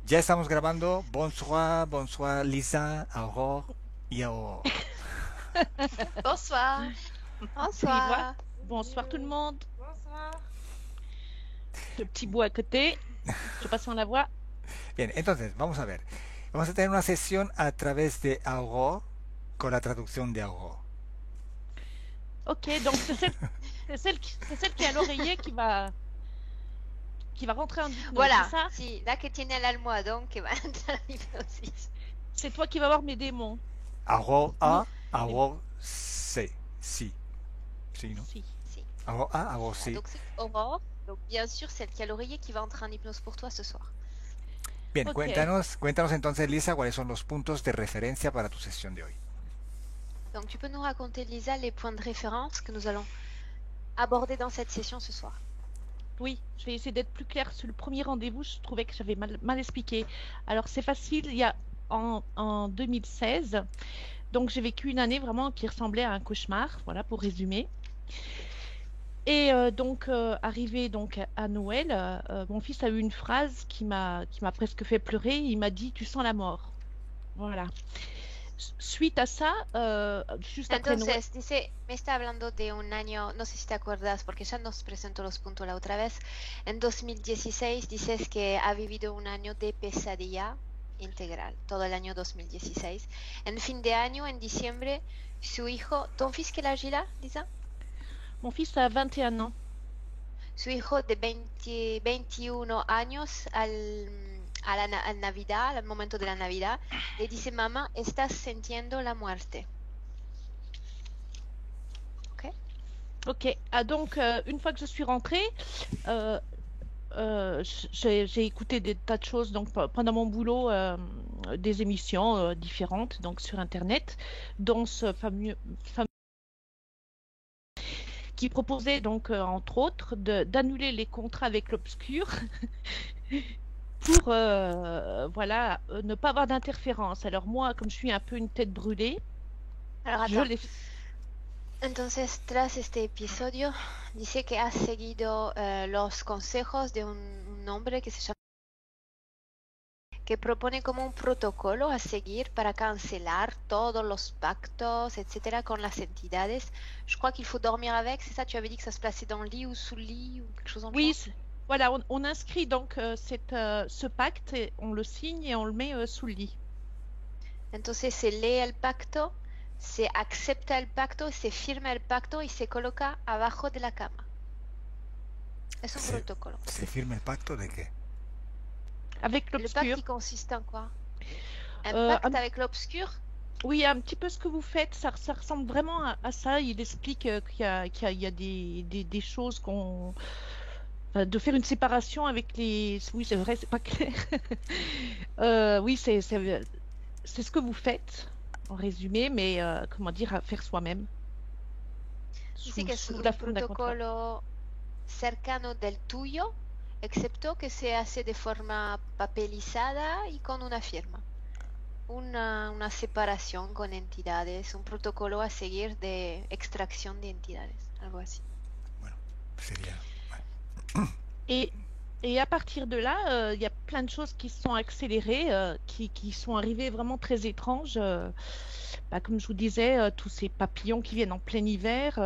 Ya estamos grabando. Bonsoir, bonsoir Lisa, Aurore y Aurore. Bonsoir. Oui, voilà. Bonsoir. Bonsoir tout le monde. Bonsoir. Le petit bout à côté. Je passe en la voix. Bien, entonces vamos a ver. Vamos a tener una sesión a través de Aurore con la traducción de Aurore. Ok, donc c'est celle qui a l'oreiller qui va rentrer en hypnose, c'est Voilà, ça? sí, la que tiene el almohadón que va a entrar en hipnosis. C'est toi qui vas voir mes démons. Aurore Non, A, Aurore C. Sí. Sí, ¿no? si. Sí. Aurore A, Aurore Voilà, C. donc c'est Aurore. Donc bien sûr, celle qui a l'oreiller qui va entrer en hypnose pour toi ce soir. Bien, Ok. cuéntanos entonces, Lisa, cuáles son los puntos de referencia para tu sesión de hoy. Donc tu peux nous raconter, Lisa, les points de référence que nous allons aborder dans cette session ce soir. Oui, je vais essayer d'être plus claire sur le premier rendez-vous. Je trouvais que j'avais mal expliqué. Alors, c'est facile. Il y a en 2016, donc j'ai vécu une année vraiment qui ressemblait à un cauchemar, voilà, pour résumer. Et donc, arrivé donc à Noël, mon fils a eu une phrase qui m'a presque fait pleurer. Il m'a dit, tu sens la mort. Voilà. Suite à ça, juste après Noël. Entonces, dice, me está hablando de un año, no sé si te acuerdas, porque ya nos presentó los puntos la otra vez. En 2016 dices que ha vivido un año de pesadilla integral, todo el año 2016. En fin de año, en diciembre, su hijo, ¿ton fils quel âge il a, Lisa? Mon fils a 21 ans. Su hijo de 21 años al Navidad, al momento de la Navidad, le dice, mamá, estás sintiendo la muerte. ¿Ok? Ok. Ah, donc, une fois que je suis rentrée, euh, j'ai écouté des tas de choses donc pendant mon boulot, des émissions différentes donc sur Internet, dont ce fameux qui proposait donc entre autres d'annuler les contrats avec l'obscur pour voilà ne pas avoir d'interférence. Alors moi, comme je suis un peu une tête brûlée, Alors je attends. l'ai. Entonces, tras este episodio, dice que has seguido los consejos de un hombre que se llama, que propone como un protocolo a seguir para cancelar todos los pactos, etcétera, con las entidades. Je crois qu'il faut dormir avec, c'est ça? Tu avais dit que ça se plaçait dans le lit ou sous le lit ou quelque chose dans le Oui, genre? voilà, on inscrit donc ce pacte, et on le signe et on le met sous le lit. Entonces se lee el pacto, se acepta el pacto, se firma el pacto y se coloca abajo de la cama. Es un protocolo. ¿Se firma el pacto de qué? Avec Le pacte, l'obscur. il consiste en quoi? Un pacte avec l'obscur? Oui, un petit peu ce que vous faites, ça ressemble vraiment à ça. Il explique qu'il y a des choses qu'on... enfin, de faire une séparation avec les... Oui, c'est vrai, c'est pas clair. Oui, c'est ce que vous faites, en résumé, mais comment dire, à faire soi-même, Dice que es sous un la forme d'un contrat. protocolo cercano del tuyo, excepto que se hace de forma papelizada y con una firma. Una separación con entidades, un protocolo a seguir de extracción de entidades, algo así. Bueno, sería... Bueno. Et, et à partir de là, il y a plein de choses qui se sont accélérées, qui sont arrivées vraiment très étranges. Bah, comme je vous disais, tous ces papillons qui viennent en plein hiver,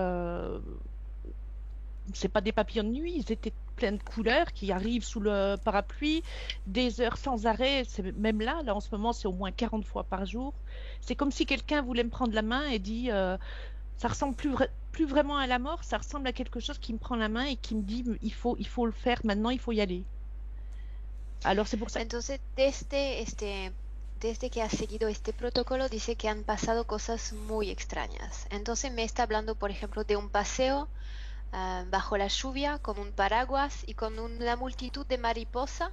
c'est pas des papillons de nuit, ils étaient pleins de couleurs qui arrivent sous le parapluie, des heures sans arrêt. Même là en ce moment, c'est au moins 40 fois par jour. C'est comme si quelqu'un voulait me prendre la main et dit, ça ressemble plus vraiment à la mort, ça ressemble à quelque chose qui me prend la main et qui me dit, il faut le faire maintenant, il faut y aller. Alors c'est pour ça. Entonces, desde que has seguido este protocolo, dice que han pasado cosas muy extrañas. Entonces me está hablando, por ejemplo, de un paseo bajo la lluvia con un paraguas y con una multitud de mariposas.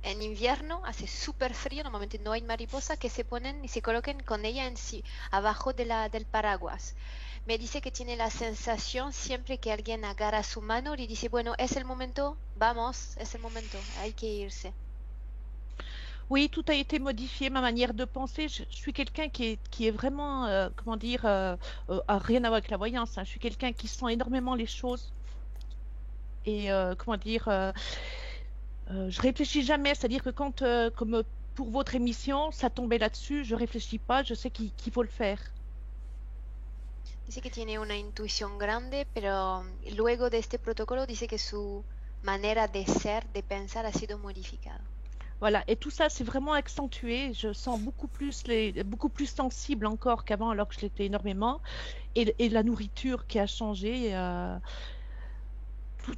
En invierno hace súper frío, normalmente no hay mariposa, que se ponen y se coloquen con ella en sí, abajo del paraguas. Me dice que tiene la sensación siempre que alguien agarra su mano y dice, bueno, es el momento, vamos, es el momento, hay que irse. Oui, tout a été modifié, ma manière de penser. Je suis quelqu'un qui est vraiment, comment dire, rien à voir avec la voyance, hein. Je suis quelqu'un qui sent énormément les choses. Et comment dire, Je réfléchis jamais, c'est-à-dire que quand, comme pour votre émission, ça tombait là-dessus, je réfléchis pas, je sais qu'il faut le faire. Dice que tiene una intuición grande, pero luego de este protocolo dice que su manera de ser, de pensar, ha sido modificada. Voilà, et tout ça, c'est vraiment accentué. Je sens beaucoup plus sensible encore qu'avant, alors que je l'étais énormément. Et la nourriture qui a changé,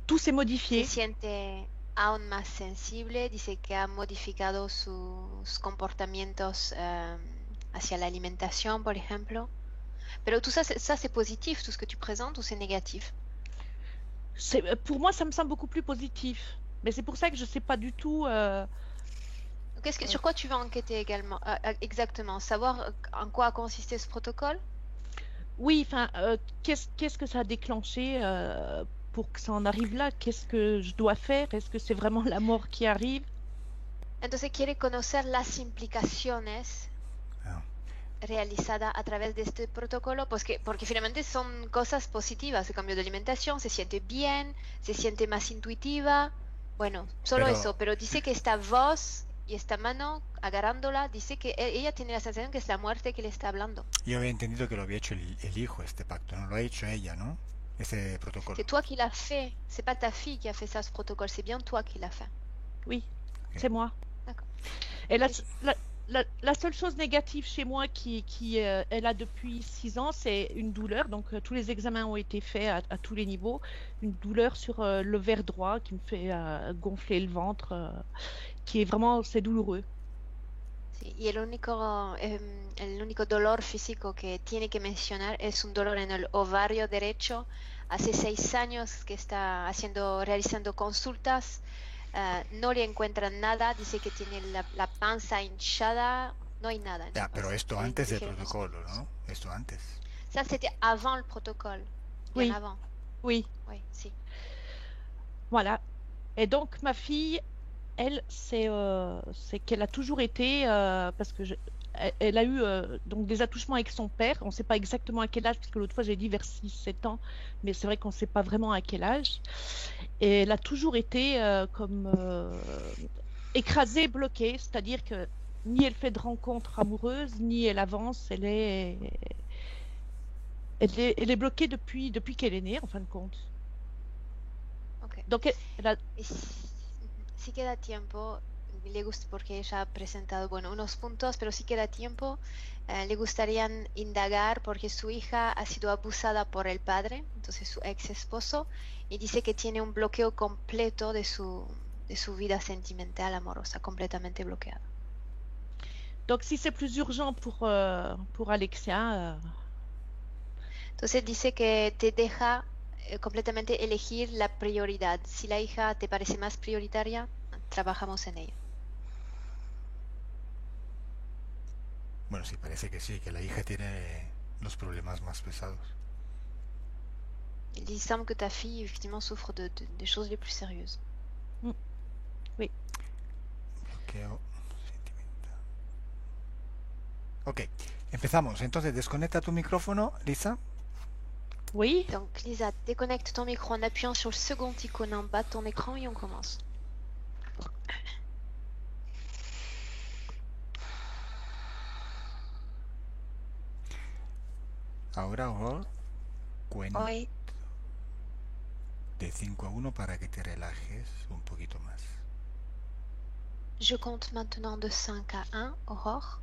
tout s'est Se modifié. siente aún más sensible, dice que ha modificado sus comportamientos hacia la alimentación, por ejemplo. Pero tout ça, c'est positif, tout ce que tu présentes, ou c'est négatif? Pour moi, ça me semble beaucoup plus positif. Mais c'est pour ça que je ne sais pas du tout. Sur quoi tu veux enquêter également, exactement? Savoir en quoi a consisté ce protocole? Oui, enfin, qu'est-ce que ça a déclenché pour que ça en arrive là? Qu'est-ce que je dois faire? Est-ce que c'est vraiment la mort qui arrive? Entonces quiere conocer las implicaciones Ah. realizada a través de este protocolo, porque finalmente son cosas positivas, el cambio de alimentación, se siente bien, se siente más intuitiva, bueno, solo Pero eso, pero dice que esta voz y esta mano agarrándola, dice que ella tiene la sensación que es la muerte que le está hablando. yo había entendido que lo había hecho el hijo, este pacto, no lo ha hecho ella, ¿no? Ese protocolo. C'est toi qui l'as fait, c'est pas ta fille qui a fait ça, ce protocole, c'est bien toi qui l'as fait. Oui, Ok. c'est moi. D'accord. Et la seule chose négative chez moi qui est là depuis 6 ans, c'est une douleur. Donc, tous les examens ont été faits à tous les niveaux. Une douleur sur le vers droit qui me fait gonfler le ventre, qui est vraiment, c'est douloureux. Sí, y el único dolor físico que tiene que mencionar es un dolor en el ovario derecho. Hace 6 años que está realizando consultas, no le encuentran nada, dice que tiene la panza hinchada, no hay nada. Ya, pero Pues, esto antes del protocolo, ¿no? Esto antes. Ça, c'était avant le protocole. Bien Oui, avant. oui, Oui, si. voilà. Et donc, ma fille, elle, c'est qu'elle a toujours été, parce que elle a eu donc des attouchements avec son père. On ne sait pas exactement à quel âge, parce que l'autre fois j'ai dit vers 6 7 ans, mais c'est vrai qu'on ne sait pas vraiment à quel âge. Et elle a toujours été comme écrasée, bloquée, c'est-à-dire que ni elle fait de rencontres amoureuses, ni elle avance, elle est bloquée depuis qu'elle est née, en fin de compte. Ok. Donc, elle a, Y si queda tiempo, le gusta, porque ella ha presentado, bueno, unos puntos, pero si queda tiempo, le gustaría indagar porque su hija ha sido abusada por el padre, entonces su ex esposo, y dice que tiene un bloqueo completo de su vida sentimental, amorosa, completamente bloqueada. donc si c'est plus urgent pour Alexia, Entonces dice que te deja completamente elegir la prioridad. Si la hija te parece más prioritaria, trabajamos en ello. Bueno, sí, parece que sí, que la hija tiene los problemas más pesados. Il semble que ta fille, effectivement, souffre des choses les plus sérieuses. Bloqueo sentimental. Ok, empezamos. Entonces, desconecta tu micrófono, Lisa. oui. Donc, Lisa, déconnecte ton micro en appuyant sur le second icône en bas de ton écran et on commence. Ahora, Aurore, cuenta Oui. de 5 a 1 para que te relajes un poquito más. Je compte maintenant de 5 à 1, Aurore,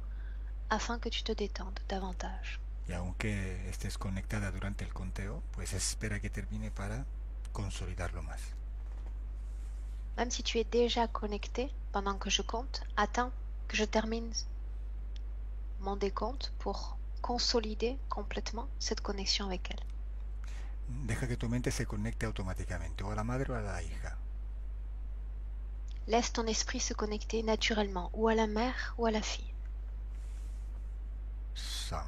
afin que tu te détendes davantage. Y aunque estés conectada durante el conteo, pues espera que termine para consolidarlo más. Même si tu es déjà connecté pendant que je compte, attends que je termine mon décompte pour consolider complètement cette connexion avec elle. Deja que tu mente se conecte automáticamente, o a la madre o a la hija. Laisse ton esprit se connecter naturellement, ou à la mère ou à la fille. 5,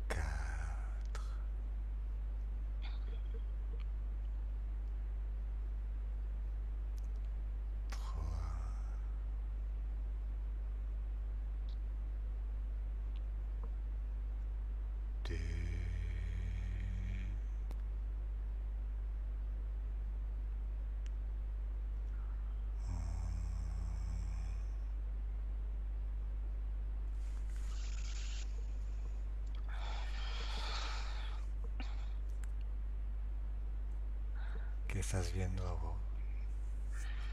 4, 3, 2, ¿Qué estás viendo, Aurore?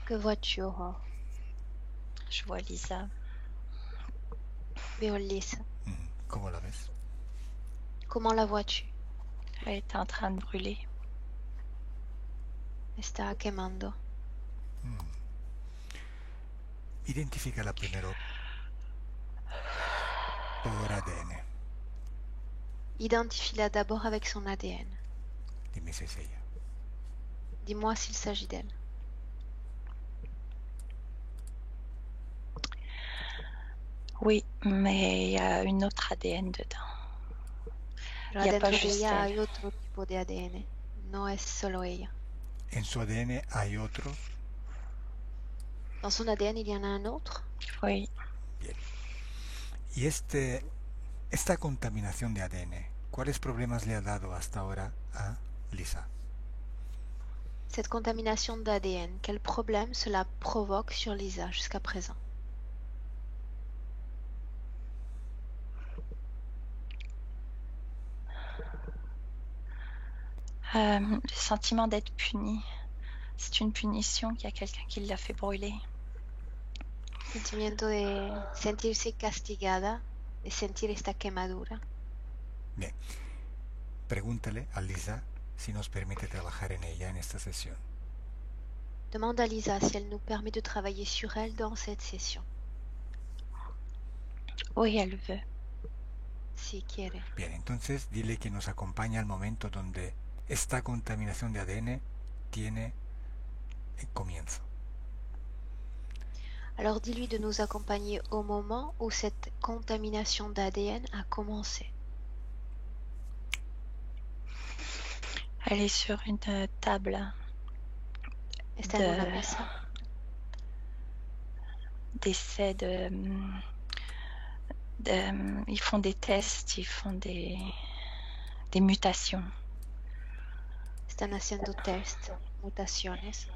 Que vois-tu, Aurore? Je vois Lisa. Veo Lisa. ¿Cómo la ves? Comment la vois-tu? Elle est en train de brûler. Está quemando. Identifícala primero por ADN. Identifie-la d'abord avec son ADN. Dime si es ella. Dis-moi s'il s'agit d'elle. Oui, mais il y a une autre ADN dedans. Pero Y a pas adentro de juste ella elle. hay otro tipo de ADN. No es solo ella. En su ADN hay otro. Dans son ADN, il y en a un autre. Oui. Bien. Y esta contaminación de ADN, ¿cuáles problemas le ha dado hasta ahora a Lisa? Cette contamination d'ADN, quel problème cela provoque sur Lisa jusqu'à présent? Le sentiment d'être puni. C'est une punition qu'il y a quelqu'un qui l'a fait brûler. Sentimiento de sentirse castigada, de sentir esta quemadura. Bien. Pregúntale a Lisa si nos permite trabajar en ella en esta sesión. Demande à Lisa si elle nous permet de travailler sur elle dans cette session. Oui, elle veut. Si quiere. Bien, entonces dile que nos acompaña al momento donde esta contaminación de ADN tiene comienzo. Alors dis-lui de nous accompagner au moment où cette contamination d'ADN a commencé. Elle est sur une table. Está en una mesa. D'essais ils font des tests, ils font des mutations. Están haciendo test, mutaciones.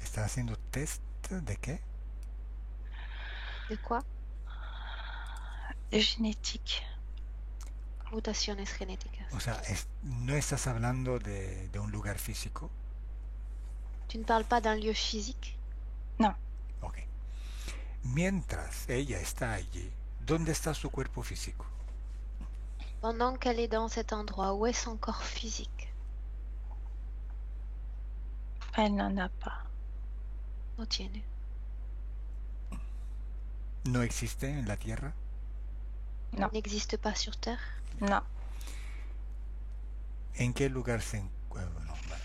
¿Están haciendo test de qué? ¿De quoi? De génétique. Mutaciones genéticas. O sea, no estás hablando de un lugar físico. Tu ne parles pas d'un lieu physique? Non. Ok. Mientras ella está allí, ¿dónde está su cuerpo físico? Pendant qu'elle est dans cet endroit, où est son corps physique? Elle n'en a pas. No tiene. ¿No existe en la Tierra? Non. N'existe pas sur Terre? Non. ¿En qué lugar se encuentra? No, vale.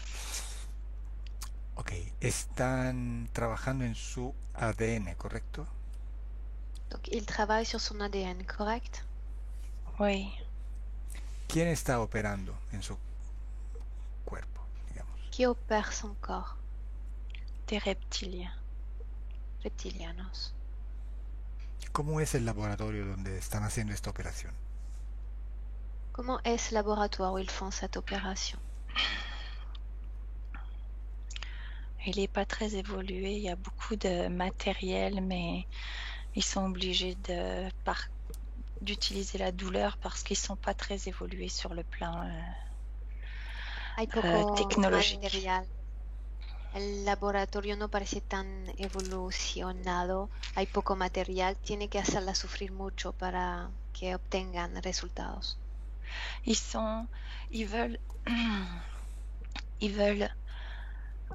Ok, están trabajando en su ADN, ¿correcto? Donc il travaille sur son ADN, correct? Oui. ¿Quién está operando en su cuerpo, digamos? Qui opère son corps? Des reptiliens. Reptilianos. ¿Cómo es el laboratorio donde están haciendo esta operación? Comment est ce laboratoire où ils font cette opération? Il n'est pas très évolué, il y a beaucoup de matériel, mais ils sont obligés d'utiliser la douleur parce qu'ils ne sont pas très évolués sur le plan Hay poco tecnologique. material. El laboratorio no parece tan evolucionado. Hay poco material. Tiene que hacerla sufrir mucho para que obtengan resultados. Ils veulent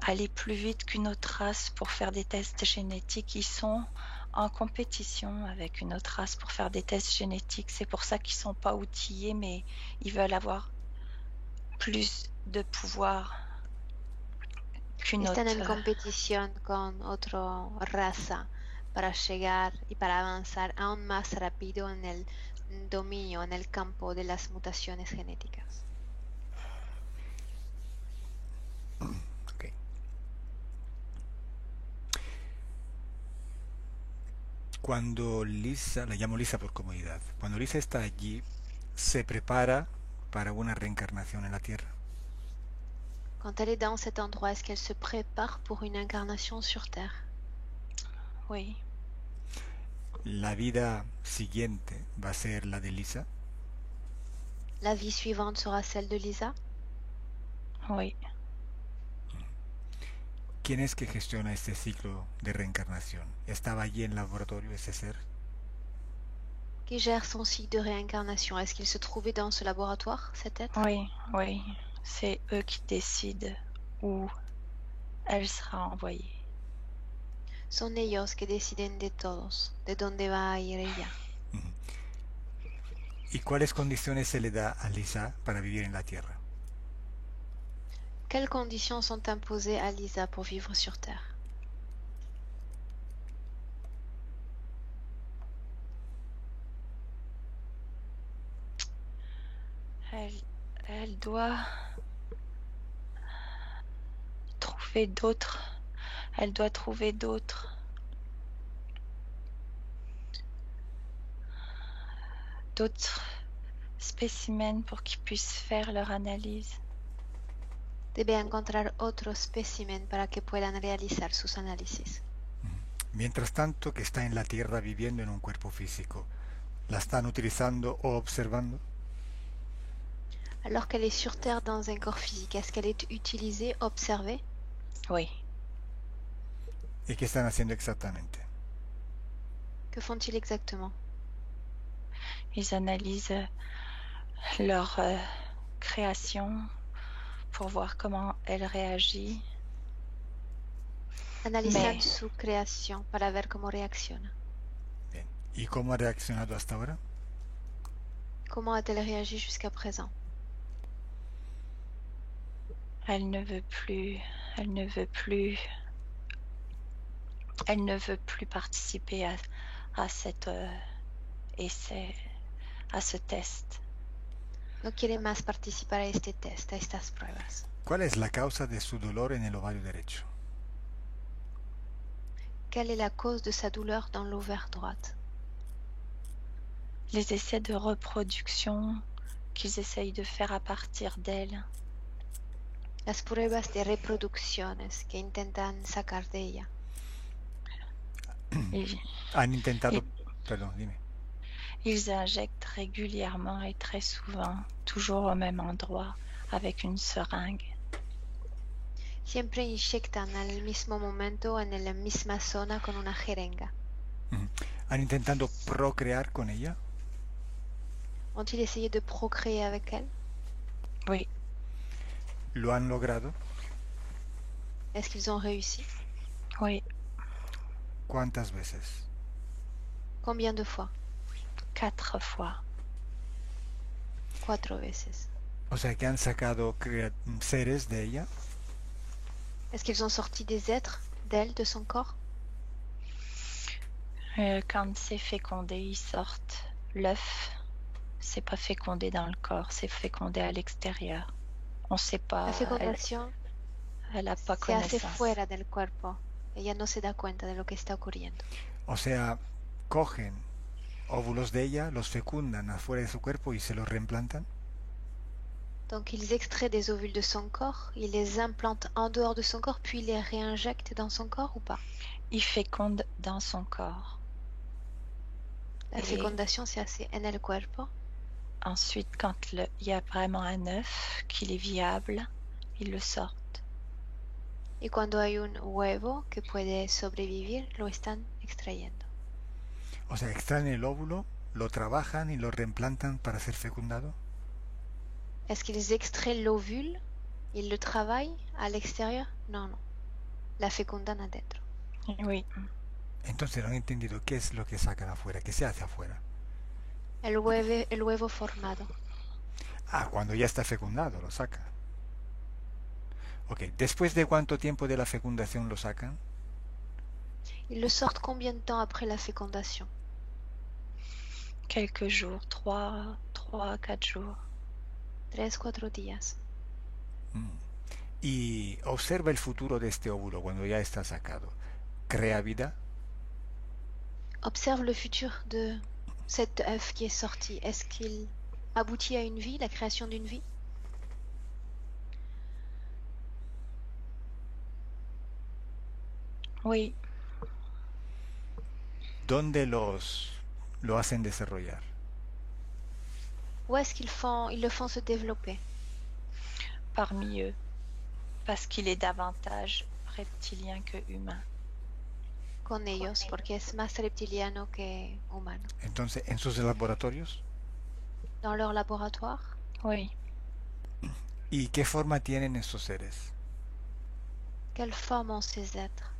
aller plus vite qu'une autre race pour faire des tests génétiques. Ils sont en compétition avec une autre race pour faire des tests génétiques. C'est pour ça qu'ils ne sont pas outillés, mais ils veulent avoir plus de pouvoir qu'une Están en autre. competición con otra raza para llegar y para avanzar aún más rápido en el dominio, en el campo de las mutaciones genéticas. Ok. Cuando Lisa, la llamo Lisa por comodidad, cuando Lisa está allí, se prepara para una reencarnación en la Tierra. Quand elle est dans cet endroit, est-ce qu'elle se prépare pour une incarnation sur Terre? Oui. La vida siguiente va a ser la de Lisa. La vie suivante sera celle de Lisa? Oui. ¿Quién es que gestiona este ciclo de reencarnación? ¿Estaba allí en el laboratorio ese ser? Qui gère son cycle de réincarnation? Est-ce qu'il se trouvait dans ce laboratoire, cet être? Oui, oui. C'est eux qui décident où elle sera envoyée. Son ellos que deciden de todos, de dónde va a ir ella. ¿Y cuáles condiciones se le da a Lisa para vivir en la Tierra? Quelles conditions sont imposées à Lisa pour vivre sur Terre? Elle doit trouver d'autres. Elle doit trouver d'autres spécimens pour qu'ils puissent faire leur analyse. Debe encontrar otros espécimen para que puedan realizar sus análisis. Mientras tanto que está en la Tierra viviendo en un cuerpo físico, ¿la están utilizando o observando? Alors qu'elle est sur Terre dans un corps physique, est-ce qu'elle est utilisée, observée? Oui. ¿Y qué están haciendo exactamente? Que font-ils exactement? Ils analysent leur création pour voir comment elle réagit. Analizan su creación para ver cómo reacciona. Bien. ¿Y cómo ha reaccionado hasta ahora? Comment a-t-elle réagi jusqu'à présent? Elle ne veut plus participer à cet essai, à ce test. No quiere más participar a este test, a estas pruebas. ¿Cuál es la causa de su dolor en el ovario derecho? Quelle est la cause de sa douleur dans l'ovaire droite? Les essais de reproduction qu'ils essayent de faire à partir d'elle. Las pruebas de reproducciones que intentan sacar de ella. Han intentado... Perdón, dime. Ils injectent régulièrement et très souvent, toujours au même endroit, avec une seringue. Siempre inyectan al mismo momento en la misma zona con una jeringa. ¿Han intentado procrear con ella? Ont-ils essayé de procréer avec elle? Oui. ¿Lo han logrado? Est-ce qu'ils ont réussi? Oui. ¿Cuántas veces? Combien de fois? 4 fois. 4 veces. O sea que han sacado seres de ella. Est-ce qu'ils ont sorti des êtres d'elle, de son corps? Quand c'est fécondé, ils sortent. L'œuf, c'est pas fécondé dans le corps, c'est fécondé à l'extérieur. On sait pas. La fecundación elle a pas se connaissance. hace fuera del cuerpo. Ella no se da cuenta de lo que está ocurriendo. O sea, cogen óvulos de ella, los fecundan afuera de su cuerpo y se los reimplantan. Donc ils extraient des ovules de son corps, ils les implantent en dehors de son corps, puis ils les réinjectent dans son corps ou pas? Ils fécondent dans son corps. La fécondation se hace en el cuerpo. Ensuite, quand il y a vraiment un œuf, qu'il est viable, ils le sortent. Y cuando hay un huevo que puede sobrevivir, lo están extrayendo. O sea, extraen el óvulo, lo trabajan y lo reimplantan para ser fecundado. Est-ce qu'ils extraient l'ovule? Ils le travaillent à l'extérieur? Non, non. La fecundan adentro. Oui. Entonces no han entendido qué es lo que sacan afuera, qué se hace afuera. El huevo formado. Ah, cuando ya está fecundado lo sacan. Ok, ¿después de cuánto tiempo de la fecundación lo sacan? Ils le sortent combien de temps après la fécondation? Quelques jours, 3, 4 jours. 3-4 días. Y observa el futuro de este óvulo cuando ya está sacado. ¿Crea vida? Observe le futur de cet œuf qui est sorti. Est-ce qu'il aboutit à une vie, la création d'une vie? Oui. ¿Dónde lo hacen desarrollar? Où est-ce qu'ils le font se développer? Parmi eux. parce qu'il est davantage reptilien que humain. con ellos porque es más reptiliano que humano. Entonces, en sus laboratorios, Dans leur laboratoire, Oui, ¿y qué forma tienen estos seres? quelle forme ont ces êtres?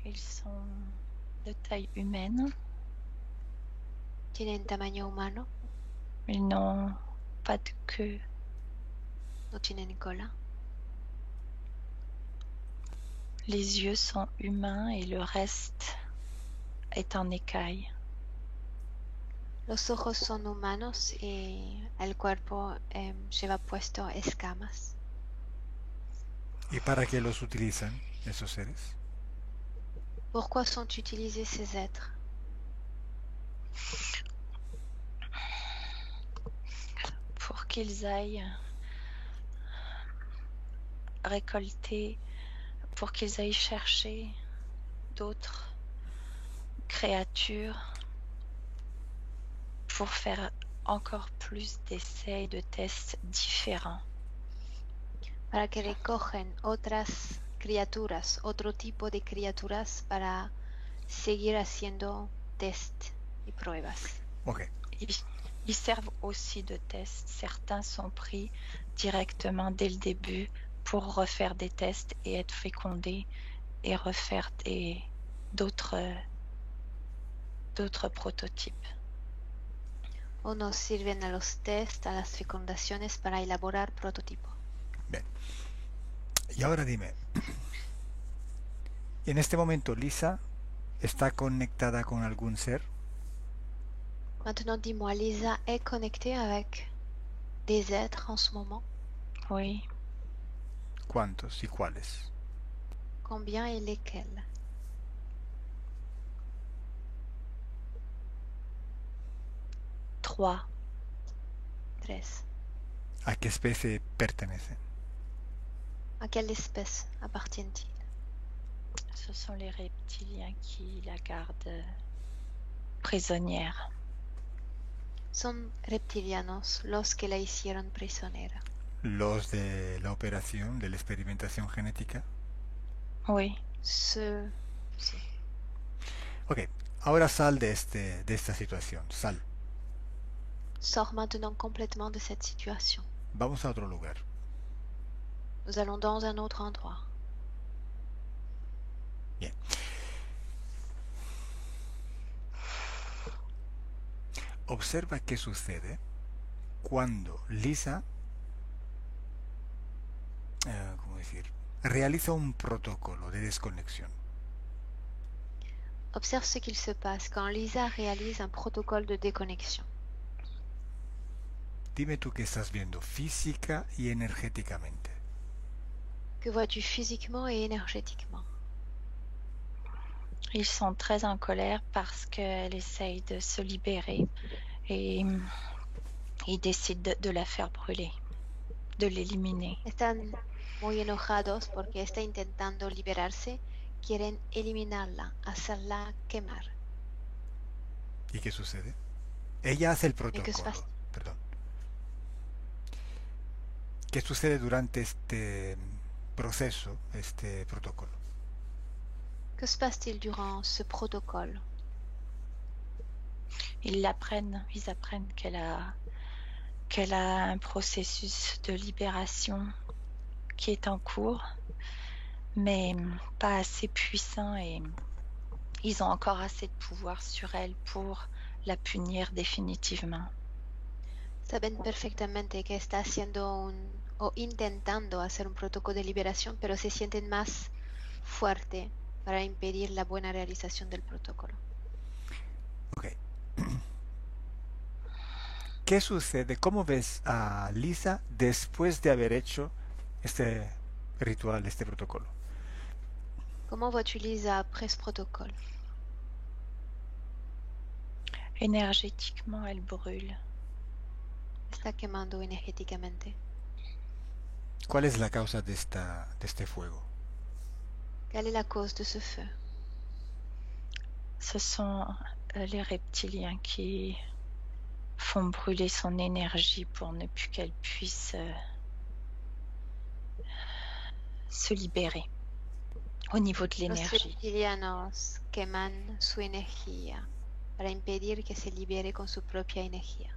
ils sont de taille humaine. Tienen tamaño humano, Ils n'ont pas de queue. no tienen cola. Les yeux sont humains et le reste est en écaille. Los ojos son humanos y el cuerpo lleva puesto escamas. ¿Y para qué los utilizan esos seres? Pourquoi sont utilisés ces êtres? Pour qu'ils aillent récolter, pour qu'ils aillent chercher d'autres créatures, pour faire encore plus d'essais et de tests différents. Para que recogen otras criaturas, otro tipo de criaturas para seguir haciendo test y pruebas. Ok. Ils servent aussi de tests. Certains sont pris directement dès le début pour refaire des tests et être fécondés et refaire d'autres prototypes. Unos sirven a los test, a las fecundaciones para elaborar prototipo. Bien. Y ahora dime, en este momento Lisa está conectada con algún ser. Maintenant, dis-moi, Lisa est connectée avec des êtres en ce moment? Oui, ¿Cuántos y cuáles? Combien et lesquels? trois. 3. ¿A qué especie pertenecen? À quelle espèce appartiennent-ils? Ce sont les reptiliens qui la gardent prisonnière. Son reptilianos los que la hicieron prisionera. ¿Los de la operación de la experimentación genética? Oui, Sí. Ok, ahora sal de esta situación, sal. Sors maintenant complètement de cette situation. Vamos a otro lugar. Nous allons dans un autre endroit. Bien. Observa qué sucede cuando Lisa, ¿cómo decir? Realiza un protocolo de desconexión. Observe ce qu'il se passe quand Lisa réalise un protocole de déconnexion. Dime tú qué estás viendo física y energéticamente. Que vois-tu physiquement et énergétiquement? ils sont très en colère parce qu'elle essaye de se libérer et ils décident de la faire brûler, de l'éliminer. Están muy enojados porque está intentando liberarse, quieren eliminarla, hacerla quemar. ¿Y qué sucede? Ella hace el ¿Y qué protocolo. pasa? Perdón. ¿Qué sucede durante este proceso, este protocolo? Que se passe-t-il durant ce protocole? Ils apprennent qu'elle a un processus de libération qui est en cours, mais pas assez puissant et ils ont encore assez de pouvoir sur elle pour la punir définitivement. Saben perfectamente que está haciendo o intentando hacer un protocolo de liberación, pero se sienten más fuerte para impedir la buena realización del protocolo. Ok. ¿Qué sucede? ¿Cómo ves a Lisa después de haber hecho este ritual, este protocolo? Comment vois-tu Lisa après ce protocole? Énergétiquement, elle brûle. Está quemando energéticamente. ¿Cuál es la causa de este fuego? Quelle est la cause de ce feu? Ce sont les reptiliens qui font brûler son énergie pour ne plus qu'elle puisse se libérer au niveau de Los l'énergie. reptilianos queman su energía para impedir que se libere con su propia energía.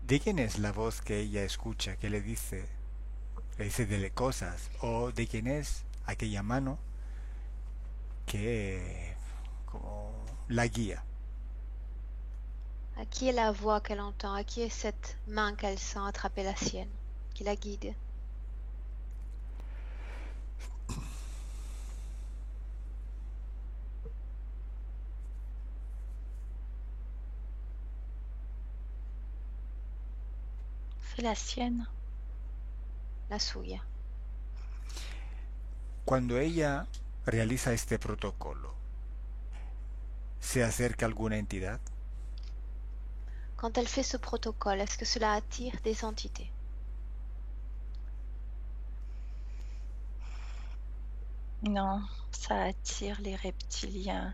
¿De quién es la voz que ella escucha, que le dice dele cosas? ¿O de quién es aquella mano que como la guía? À qui est la voix qu'elle entend? À qui est cette main qu'elle sent attraper la sienne, qui la guide? C'est la sienne. La suya. Cuando ella realiza este protocolo, ¿se acerca alguna entidad? Quand elle fait ce protocole, est-ce que cela attire des entités? Non, ça attire les reptiliens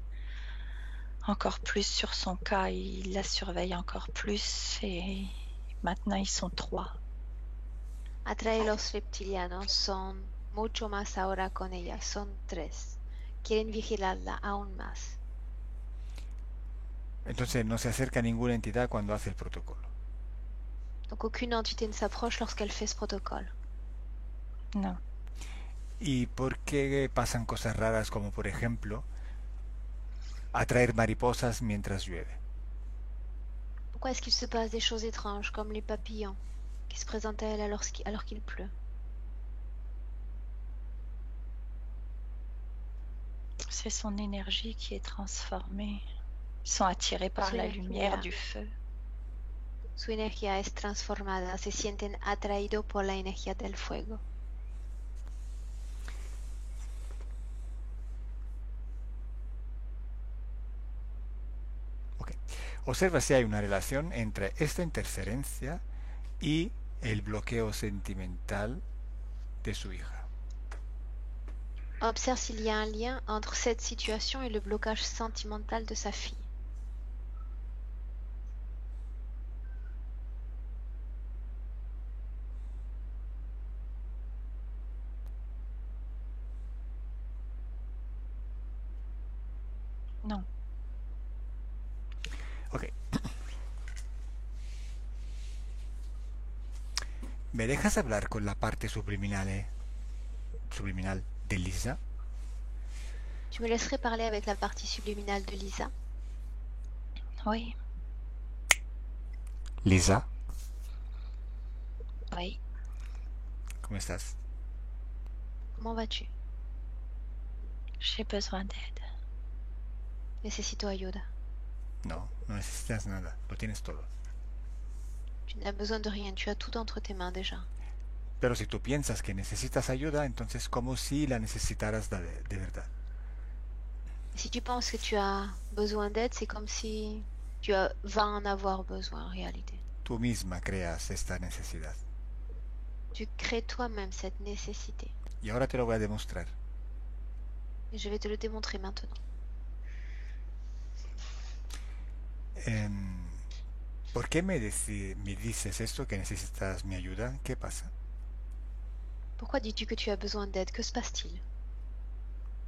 encore plus sur son cas. Il la surveille encore plus et maintenant ils sont 3. Atrae los reptilianos, son mucho más ahora con ella, son 3. Quieren vigilarla aún más. Entonces no se acerca ninguna entidad cuando hace el protocolo. Donc aucune entité ne s'approche lorsqu'elle fait ce protocole. Non. ¿Y por qué pasan cosas raras como por ejemplo atraer mariposas mientras llueve? Pourquoi est-ce qu'il se passe des choses étranges comme les papillons qui se présentent à elle alors qu'il pleut? C'est son énergie qui est transformée. Ils sont attirés par Su la energía. lumière du feu. Su energía es transformada, se sienten atraídos por la energía del fuego. Ok. Observa si hay una relación entre esta interferencia y el bloqueo sentimental de su hija. Observe s'il y a un lien entre cette situation et le blocage sentimental de sa fille. Non. Ok. ¿Me dejas hablar con la parte subliminal de Lisa? Tu me laisserais parler avec la partie subliminale de Lisa? Oui. Lisa, Oui. ¿cómo estás? Comment vas-tu? J'ai besoin d'aide. Necesito ayuda. No, no necesitas nada, lo tienes todo. Tu n'as besoin de rien, tu as tout entre tes mains déjà. Pero si tú piensas que necesitas ayuda, entonces como si la necesitaras de verdad. Si tu penses que tu as besoin d'aide, c'est comme si vas en avoir besoin en réalité. Tú misma creas esta necesidad. Tu crées toi-même cette nécessité. Y ahora te lo voy a demostrar. Et je vais te le démontrer maintenant. ¿Por qué me dices esto, que necesitas mi ayuda? ¿Qué pasa? Pourquoi dis-tu que tu as besoin d'aide? Que se passe-t-il?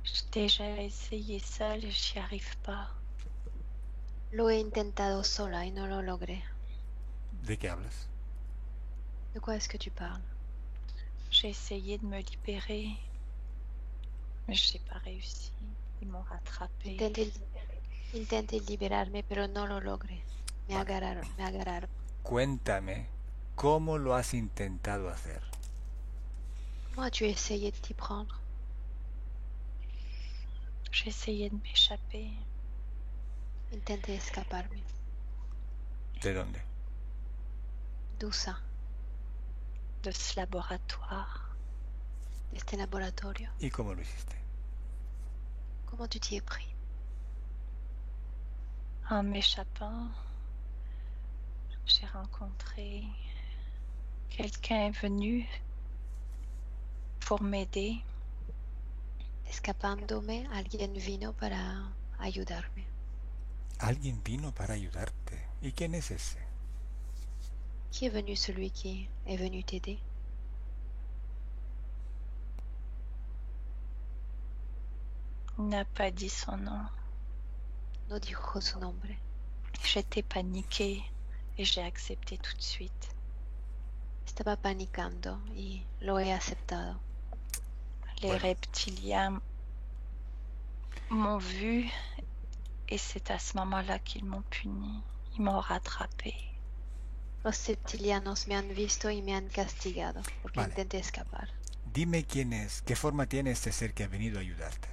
J'ai déjà essayé seule et j'y arrive pas. Lo he intentado sola y no lo logré. ¿De qué hablas? De quoi est-ce que tu parles? J'ai essayé de me libérer, mais j'ai pas réussi. Ils m'ont rattrapé. Intenté liberarme, pero no lo logré. Me agarraron. Cuéntame, ¿cómo lo has intentado hacer? Comment as-tu essayé de t'y prendre? J'ai essayé de m'échapper. Intenté escaparme. ¿De dónde? D'où ça? De ce laboratoire. De este laboratorio. ¿Y cómo lo hiciste? Comment tu t'y es pris? En m'échappant, j'ai rencontré quelqu'un venu pour m'aider. Escapándome, alguien vino para ayudarme. Alguien vino para ayudarte. ¿Y quién es ese? Qui est venu celui qui est venu t'aider? Il n'a pas dit son nom. No dijo su nombre. J'étais paniquée et j'ai accepté tout de suite. Estaba panicando y lo he aceptado. Les Bueno. reptiliens m'ont vu et c'est à ce moment-là qu'ils m'ont puni. Ils m'ont rattrapé. Los reptilianos me han visto y me han castigado porque Vale. intenté escapar. Dime quién es, qué forma tiene este ser que ha venido a ayudarte.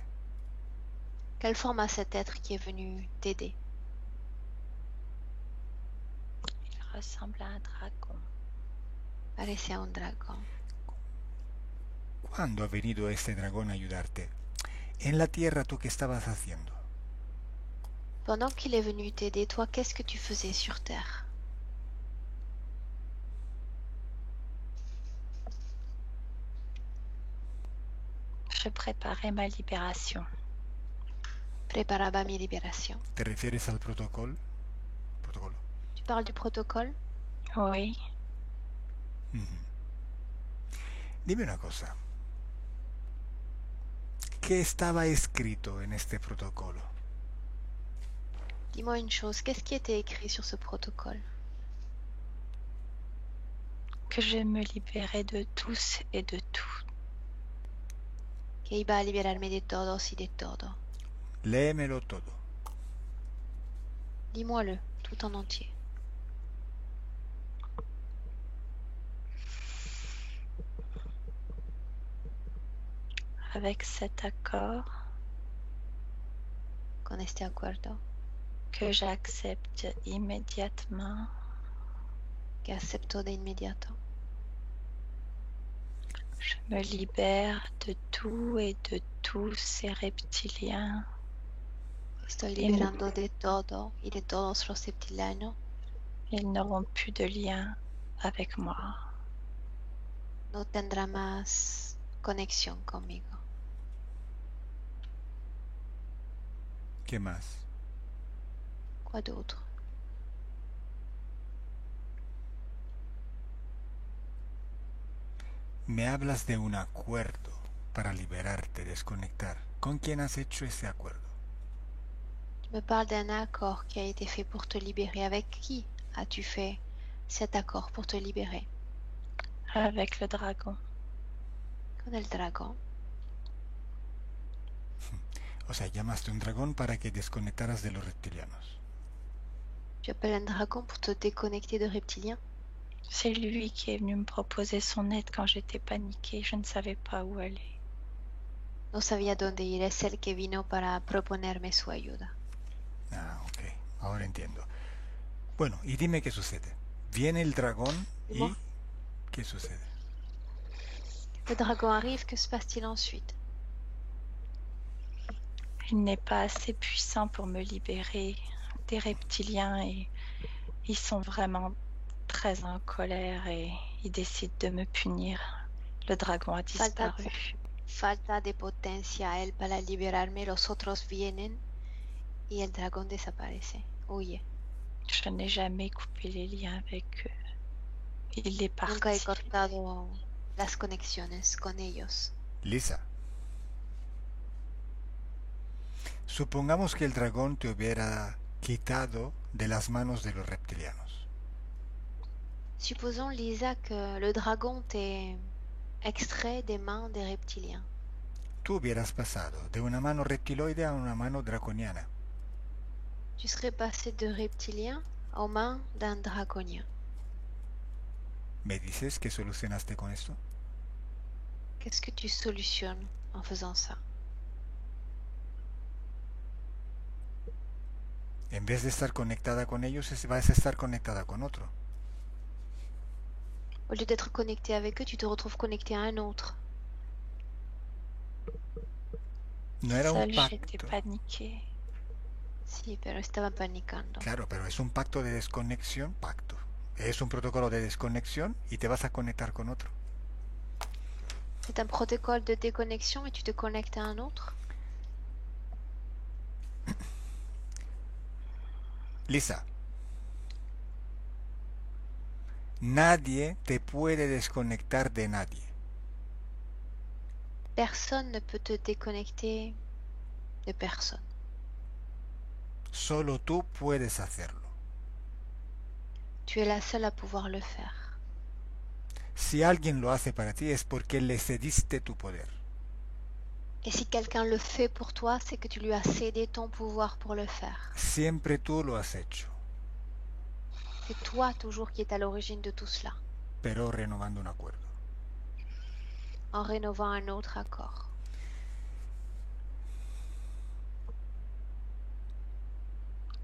Quelle forme a cet être qui est venu t'aider? Il ressemble à un dragon. Parecía un dragón. ¿Cuándo ha venido este dragón a ayudarte? En la tierra, ¿tú qué estabas haciendo? Pendant qu'il est venu t'aider, toi, qu'est-ce que tu faisais sur Terre? Je préparais ma libération. Preparaba mi liberación. ¿Te refieres al protocolo? Protocolo. Tu parles du protocole? Oui, Ujú. Dime una cosa. ¿Qué estaba escrito en este protocolo? Dis-moi une chose, qu'est-ce qui était écrit sur ce protocole? que je me libérais de tous et de tout. Que iba a liberarme de todos y de todo. Léemelo todo. Dis-moi-le, tout en entier. Avec cet accord Con este acuerdo, que j'accepte immédiatement, que acepto de inmediato. je me libère de tout et de tous ces reptiliens. Estoy liberando de todo y de todos los reptilianos. Ils n'auront plus de lien avec moi. No tendrá más conexión conmigo. ¿Qué más? Quoi d'autre? Me hablas de un acuerdo para liberarte, desconectar. ¿Con quién has hecho ese acuerdo? Tu me parles d'un accord qui a été fait pour te libérer. Avec qui as-tu fait cet accord pour te libérer? Avec le dragon. Con el dragón. O sea, llamaste a un dragón para que desconectaras de los reptilianos. Tu appelles un dragon pour te déconnecter de reptiliens? C'est lui qui est venu me proposer son aide quand j'étais paniquée. Je ne savais pas où aller. No sabía dónde ir. Es el que vino para proponerme su ayuda. Ah, ok. Ahora entiendo. Bueno, y dime qué sucede. Viene el dragón y... Bon. ¿Qué sucede? Le dragon arrive, que se passe-t-il ensuite? Il n'est pas assez puissant pour me libérer des reptiliens et ils sont vraiment très en colère et ils décident de me punir. Le dragon a disparu. Falta de potencia a él para liberarme. Los otros vienen y el dragón desaparece. Huye. Je n'ai jamais coupé les liens avec eux. Il est Nunca he parti. cortado las conexiones con ellos. Lisa. Supongamos que el dragón te hubiera quitado de las manos de los reptilianos. Supposons, Lisa, que le dragon t'ait extrait des mains des reptiliens. Tú hubieras pasado de una mano reptiloide a una mano draconiana. Tu serais passé de reptilien aux mains d'un draconien. ¿Me dices qué solucionaste con esto? Qu'est-ce que tu solutionnes en faisant ça? En vez de estar conectada con ellos, vas a estar conectada con otro. Au lieu d'être connecté avec eux, tu te retrouves connecté à un autre. No era un Seule, j'étais pacto. paniquée. Sí, pero estaba panicando. Claro, pero es un pacto de desconexión, pacto. Es un protocolo de desconexión y te vas a conectar con otro. C'est un protocole de déconnexion et tu te connectes à un autre. Lisa, nadie te puede desconectar de nadie. Personne ne peut te déconnecter de personne. Solo tú puedes hacerlo. Tu es la seule à pouvoir le faire. Si alguien lo hace para ti es porque le cediste tu poder. Et si quelqu'un le fait pour toi, c'est que tu lui as cédé ton pouvoir pour le faire. Siempre tú lo has hecho, C'est toi toujours qui est à l'origine de tout cela, pero renovando un acuerdo. en rénovant un autre accord.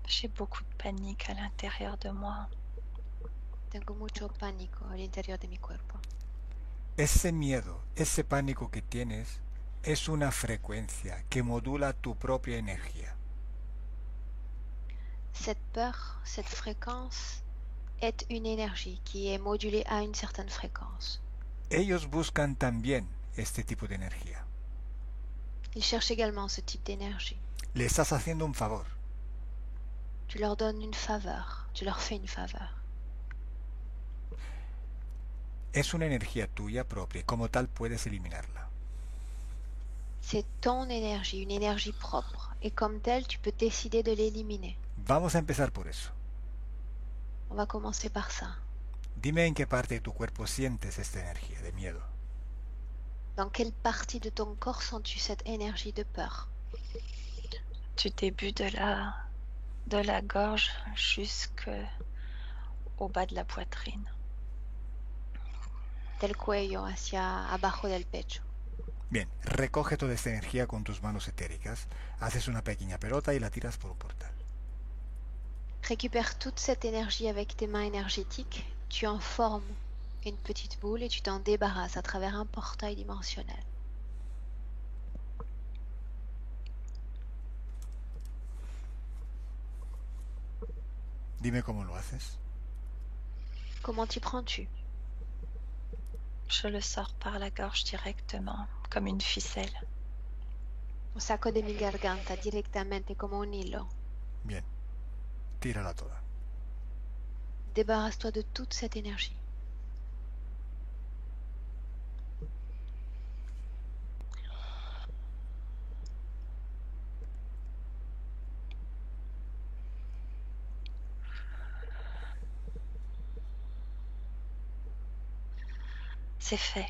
J'ai beaucoup de panique à l'intérieur de moi. Tengo mucho pánico al interior de mi cuerpo. Ese miedo, ese pánico que tienes, es una frecuencia que modula tu propia energía. Cette peur, cette fréquence est une énergie qui est modulée à une certaine fréquence. Ellos buscan también este tipo de energía. Ils cherchent également ce type d'énergie. Le estás haciendo un favor. Tu leur donnes une faveur, tu leur fais une faveur. Es una energía tuya propia y como tal puedes eliminarla. C'est ton énergie, une énergie propre, et comme telle, tu peux décider de l'éliminer. Vamos a empezar por eso. On va commencer par ça. Dime en qué parte de tu cuerpo sientes esta energía de miedo. Dans quelle partie de ton corps sens-tu cette énergie de peur? Du début de la gorge jusqu'au bas de la poitrine. Del cuello hacia abajo del pecho. Bien, recoge toda esta energía con tus manos etéricas, haces una pequeña pelota y la tiras por un portal. Récupère toute cette énergie avec tes mains énergétiques, tu en formes une petite boule et tu t'en débarrasses à travers un portail dimensionnel. Dime cómo lo haces. Comment t'y prends-tu? Je le sors par la gorge directement, comme une ficelle. Lo saco de mi garganta directamente como un hilo. Bien, tírala toda. Débarrasse-toi de toute cette énergie. C'est fait.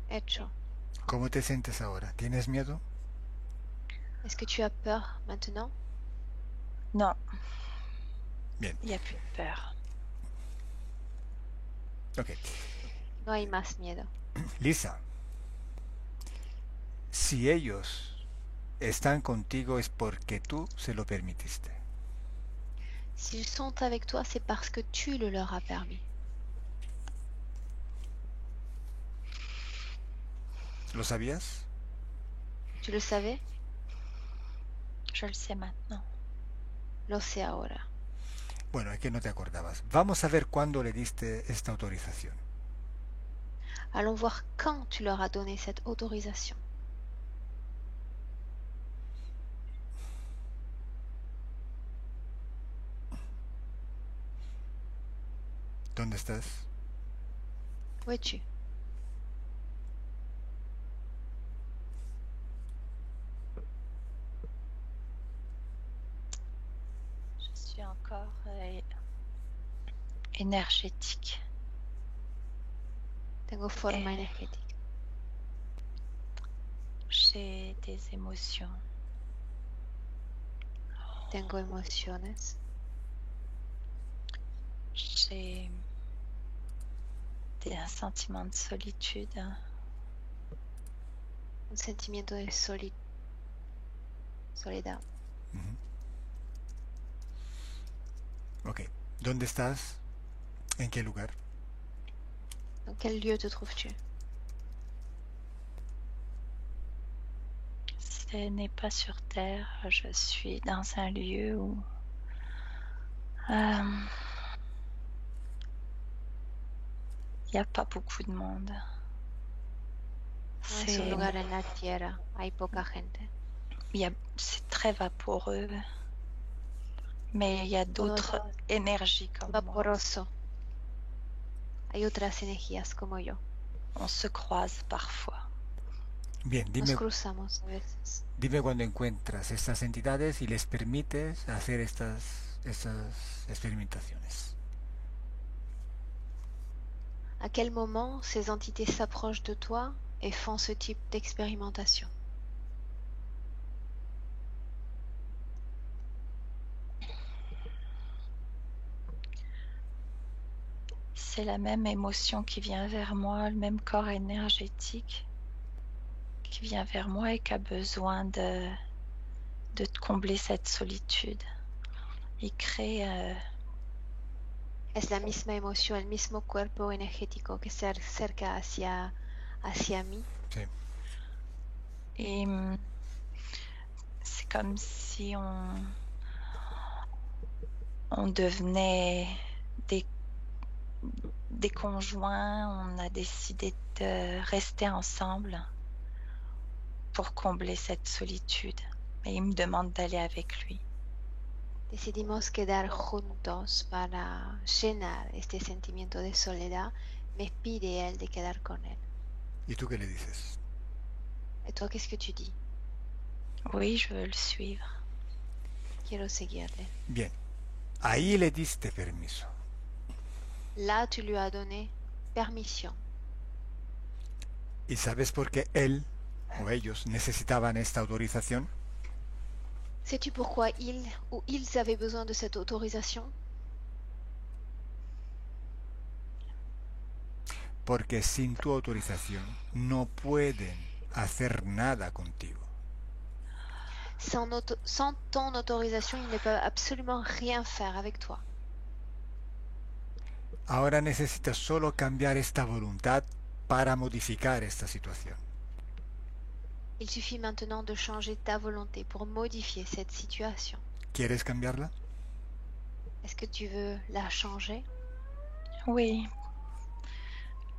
Hecho. ¿Cómo te sientes ahora? ¿Tienes miedo? Est-ce que tu as peur maintenant? Non. Bien. Il n'y a plus de peur. Ok. No hay más miedo. Lisa, si ellos están contigo es porque tú se lo permitiste. S'ils sont avec toi, c'est parce que tu le leur as permis. ¿Lo sabías? Tu le savais? Je le sais maintenant. Lo sé ahora. Bueno, es que no te acordabas. Vamos a ver cuándo le diste esta autorización. Allons voir quand tu leur as donné cette autorisation. ¿Dónde estás? Où es-tu? Je suis encore énergétique. Tengo forma Et- energética. J'ai des émotions. Tengo emociones. J'ai un sentiment de solitude. Un sentimiento de soledad. Ujú. Ok. ¿Dónde estás? ¿En qué lugar? Dans quel lieu te trouves-tu? Ce n'est pas sur Terre. Je suis dans un lieu où il n'y a pas beaucoup de monde. No es un lugar en la tierra, hay poca gente. C'est très vaporeux, mais il y a Todo d'autres es énergies comme moi. vaporoso. Hay otras energías como yo. On se croise parfois. Bien, Nos cruzamos a veces. dime cuando encuentras estas entidades y les permites hacer estas experimentaciones. À quel moment ces entités s'approchent de toi et font ce type d'expérimentation? C'est la même émotion qui vient vers moi, le même corps énergétique qui vient vers moi et qui a besoin de combler cette solitude. Il crée Es la misma emoción, el mismo cuerpo energético que se acerca hacia mí. Sí. et c'est comme si on devenait des conjoints, on a décidé de rester ensemble pour combler cette solitude. Mais il me demande d'aller avec lui. Decidimos quedar juntos para llenar este sentimiento de soledad. Me pide él de quedar con él. ¿Y tú qué le dices? Et toi, qu'est-ce que tu dis? Oui, je veux le suivre. Quiero seguirle. Bien, ahí le diste permiso. Là, tu lui as donné permission. ¿Y sabes por qué él o ellos necesitaban esta autorización? Sais-tu pourquoi il ou ils avaient besoin de cette autorisation? Porque sin tu autorización no pueden hacer nada contigo. Sans ton autorisation, ils ne peuvent absolument rien faire avec toi. Ahora necesitas solo cambiar esta voluntad para modificar esta situación. Il suffit maintenant de changer ta volonté pour modifier cette situation. ¿Quieres cambiarla? Est-ce que tu veux la changer? Oui.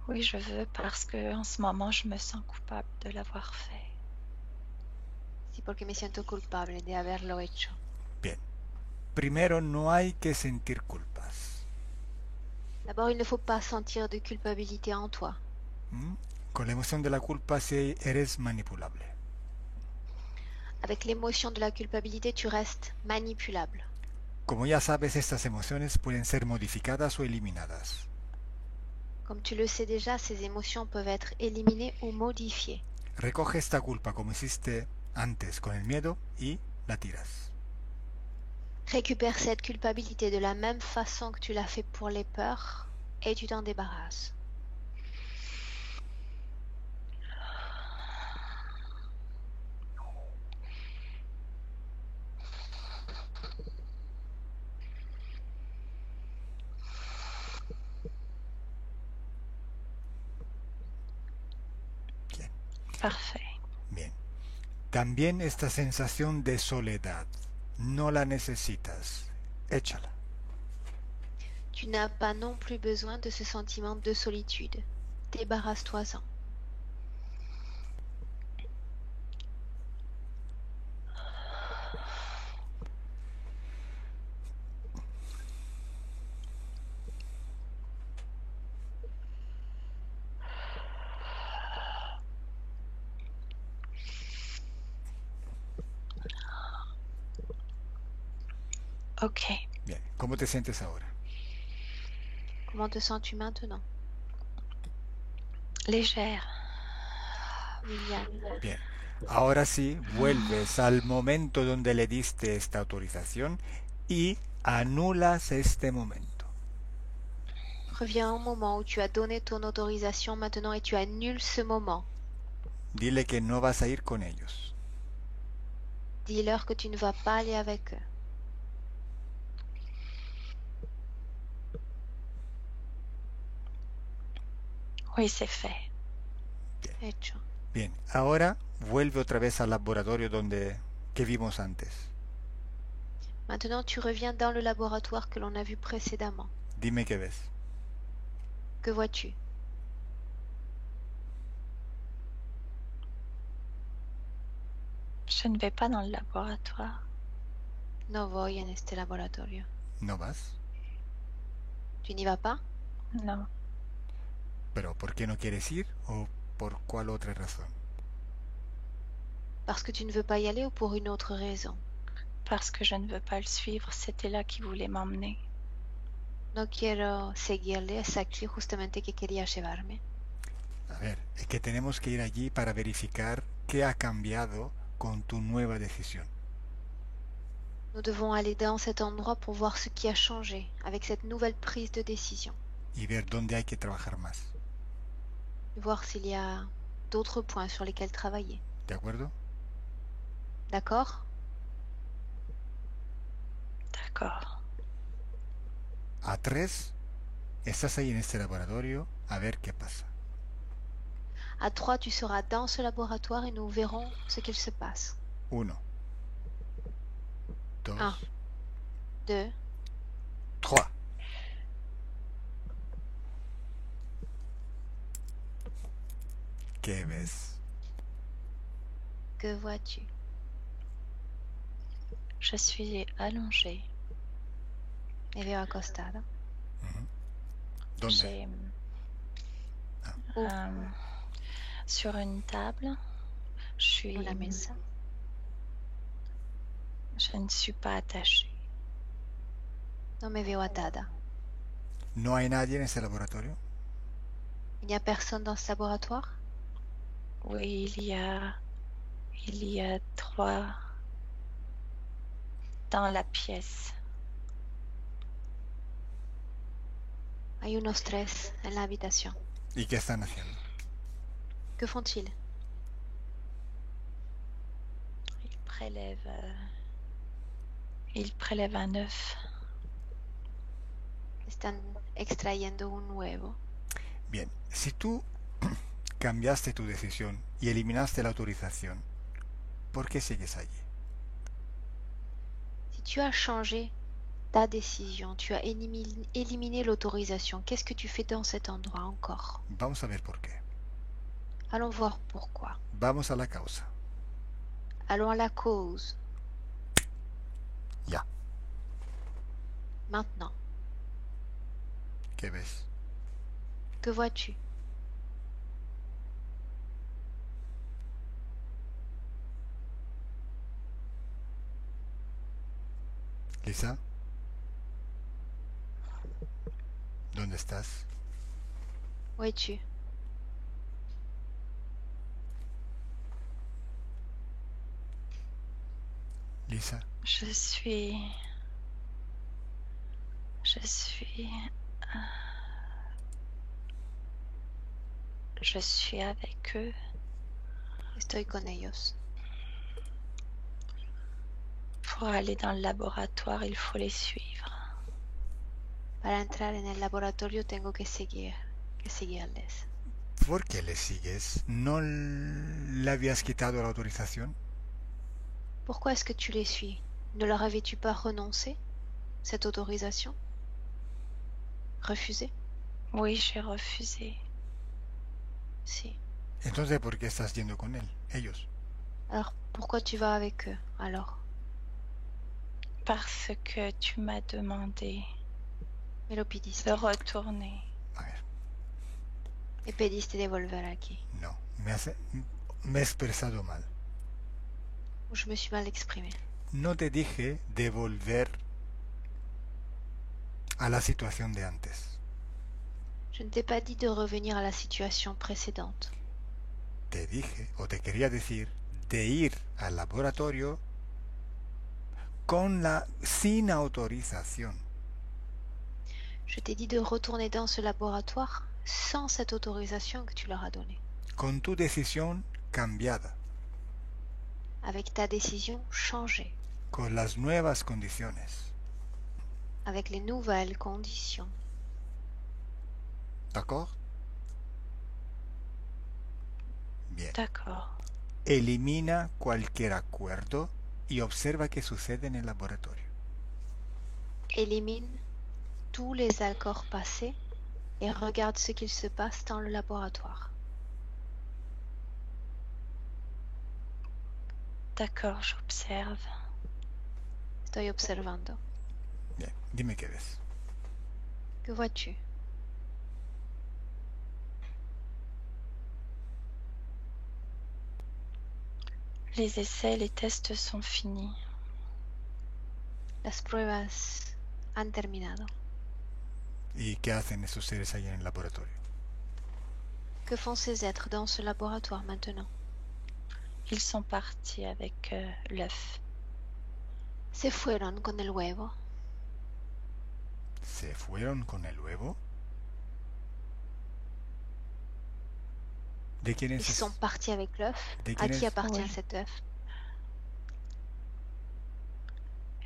Oui, je veux parce que en ce moment, je me sens coupable de l'avoir fait. Sí, porque me siento culpable de haberlo hecho. Bien. Primero, no hay que sentir culpas. D'abord, il ne faut pas sentir de culpabilité en toi. Con la emoción de la culpa si eres manipulable. Avec l'émotion de la culpabilité, tu restes manipulable. Como ya sabes, estas emociones pueden ser modificadas o eliminadas. Comme tu le sais déjà, ces émotions peuvent être éliminées ou modifiées. Recoge esta culpa como hiciste antes con el miedo y la tiras. Récupère cette culpabilité de la même façon que tu l'as fait pour les peurs et tu t'en débarrasses. Bien. Parfait. Bien. También esta sensación de soledad. No la necesitas. Échala. Tu n'as pas non plus besoin de ce sentiment de solitude. Débarrasse-toi-en. Ok. Bien. ¿Cómo te sientes ahora? Comment te sens-tu maintenant? Légère. Liviane. Bien. Ahora sí, vuelves al momento donde le diste esta autorización y anulas este momento. Reviens au moment où tu as donné ton autorisation maintenant et tu annules ce moment. Dile que no vas a ir con ellos. Dis-leur que tu ne vas pas aller avec eux. Oui, c'est fait. Hecho. Bien. Ahora vuelve otra vez al laboratorio que vimos antes. Maintenant, tu reviens dans le laboratoire que l'on a vu précédemment. Dime qué ves. Que vois-tu? Je ne vais pas dans le laboratoire. No voy en este laboratorio. ¿No vas? Tu n'y vas pas? Non, ¿Pero por qué no quieres ir o por cuál otra razón? Parce que tu ne veux pas y aller ou pour une autre raison? parce que je ne veux pas le suivre. C'était là qui voulait m'emmener. No quiero seguirle, es aquí justamente que quería llevarme. A ver, es que tenemos que ir allí para verificar qué ha cambiado con tu nueva decisión. Nous devons aller dans cet endroit pour voir ce qui a changé avec cette nouvelle prise de décision. Y ver dónde hay que trabajar más. Et voir s'il y a d'autres points sur lesquels travailler. ¿De acuerdo? D'accord? D'accord. A 3, estás ahí en este laboratorio a ver qué pasa. À 3, tu seras dans ce laboratoire et nous verrons ce qu'il se passe. 1, 2, 2, 3. ¿Qué ves? que vois-tu? Je suis allongée. Me veo acostada. ¿Dónde? J'ai Ah. sur une table. Je Dans la mesa. ne suis pas attachée. No me veo atada. ¿No hay nadie en ese laboratorio? Il n'y a personne dans ce laboratoire? Oui, il y a 3 dans la pièce. Hay unos 3 en la habitación. ¿Y qué están haciendo? Que font-ils? Il prélève un œuf. Están extrayendo un huevo. Bien, si tú cambiaste tu decisión y eliminaste la autorización, ¿por qué sigues allí? Si tu as changé ta décision, tu as éliminé l'autorisation, qu'est-ce que tu fais dans cet endroit encore? Vamos a ver por qué. Allons voir pourquoi. Vamos a la causa. Allons à la cause. Ya. Maintenant, ¿Qué ves? que vois-tu? Lisa, ¿dónde estás? Où es-tu? Lisa, Je suis avec eux. Estoy con ellos. Pour aller dans le laboratoire, il faut les suivre. Para entrar en el laboratorio tengo que seguirles. ¿por qué le sigues? ¿No le habías quitado la autorización? Pourquoi est-ce que tu les suis? Ne leur avais-tu pas renoncé cette autorisation? Refusé? Oui, j'ai refusé. Si. Entonces, ¿por qué estás yendo con ellos? Alors pourquoi tu vas avec eux alors? Parce que tu m'as demandé Me lo pediste. de retourner. A ver, Me pediste de volver aquí. no, me he expresado mal. Je me suis mal exprimée. No te dije de volver a la situación de antes. Je ne t'ai pas dit de revenir à la situation précédente. Te dije, o te quería decir, de ir al laboratorio sin autorización. Je t'ai dit de retourner dans ce laboratoire sans cette autorisation que tu leur as donnée. Con tu decisión cambiada, Avec ta décision changée. con las nuevas condiciones. Avec les nouvelles conditions. ¿D'accord? Bien. D'accord. Elimina cualquier acuerdo y observa qué sucede en el laboratorio. Élimine tous les accords passés et regarde ce qu'il se passe dans le laboratoire. D'accord, j'observe. Estoy observando. Bien, dime qué ves. Que vois-tu? Les essais, les tests sont finis. Las pruebas han terminado. ¿Y qué hacen esos seres ahí en el laboratorio? Que font ces êtres dans ce laboratoire maintenant? Ils sont partis avec l'œuf. Se fueron con el huevo. ¿Se fueron con el huevo? ¿De quién Ils es? sont partis avec l'œuf. ¿De À quién qui es? appartient Oui. cet œuf?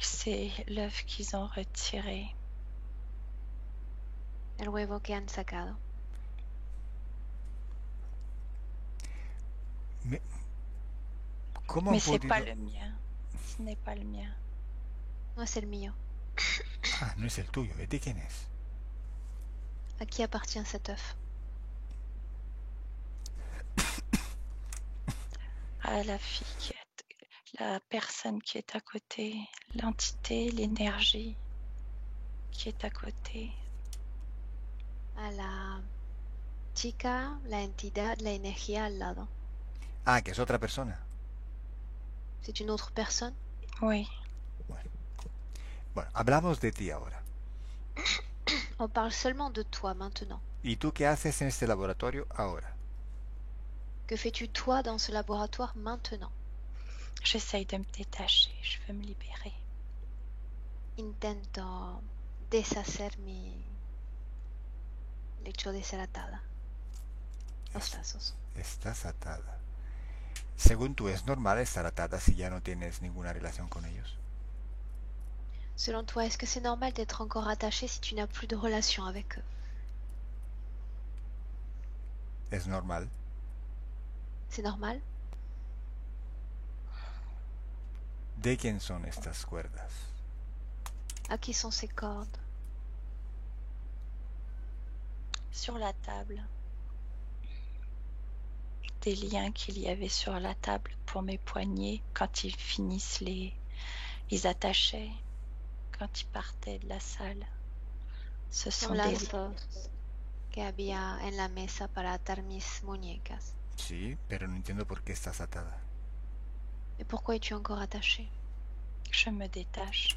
C'est l'œuf qu'ils ont retiré. El huevo que han sacado. ¿Cómo Mais han c'est podido...? pas le mien. Ce n'est pas le mien. No es el mío. Ah, no es el tuyo. ¿De quién es? À qui appartient cet œuf? À la fille qui est, la personne qui est à côté, l'entité, l'énergie qui est à côté. A la chica, la entidad, la energía al lado. Ah, que es otra persona. C'est une autre personne? Oui, Bueno, hablamos de ti ahora. On parle seulement de toi maintenant. ¿Y tú qué haces en este laboratorio ahora? Que fais-tu toi dans ce laboratoire maintenant? j'essaye de me détacher, je veux me libérer. Intento deshacer mi hecho de ser atada. Los lazos. Estás atada. Según tú, ¿es normal estar atada si ya no tienes ninguna relación con ellos? Selon toi, est-ce que c'est normal d'être encore attaché si tu n'as plus de relation avec eux? ¿Es normal? C'est normal? ¿De quién son estas cuerdas? À qui sont ces cordes? Sur la table, des liens qu'il y avait sur la table pour mes poignets quand ils finissent ils attachaient quand ils partaient de la salle. Ce sont Son des lazos que había en la mesa para atar mis muñecas. Sí, pero no entiendo por qué estás atada. Mais pourquoi es-tu encore attaché? je me détache.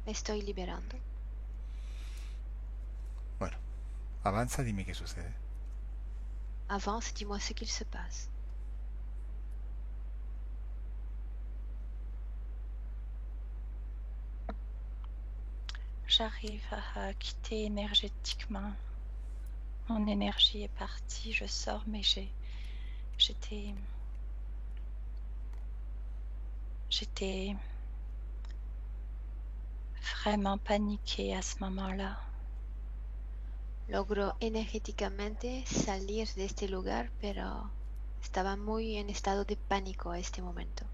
Me estoy liberando. Bueno, avanza, dime qué sucede. Avance, dis-moi ce qu'il se passe. J'arrive à quitter énergétiquement. Mon énergie est partie, je sors, mais j'étais vraiment paniquée à ce moment-là. Logro energéticamente salir de este lugar, pero estaba muy en estado de pánico a este momento.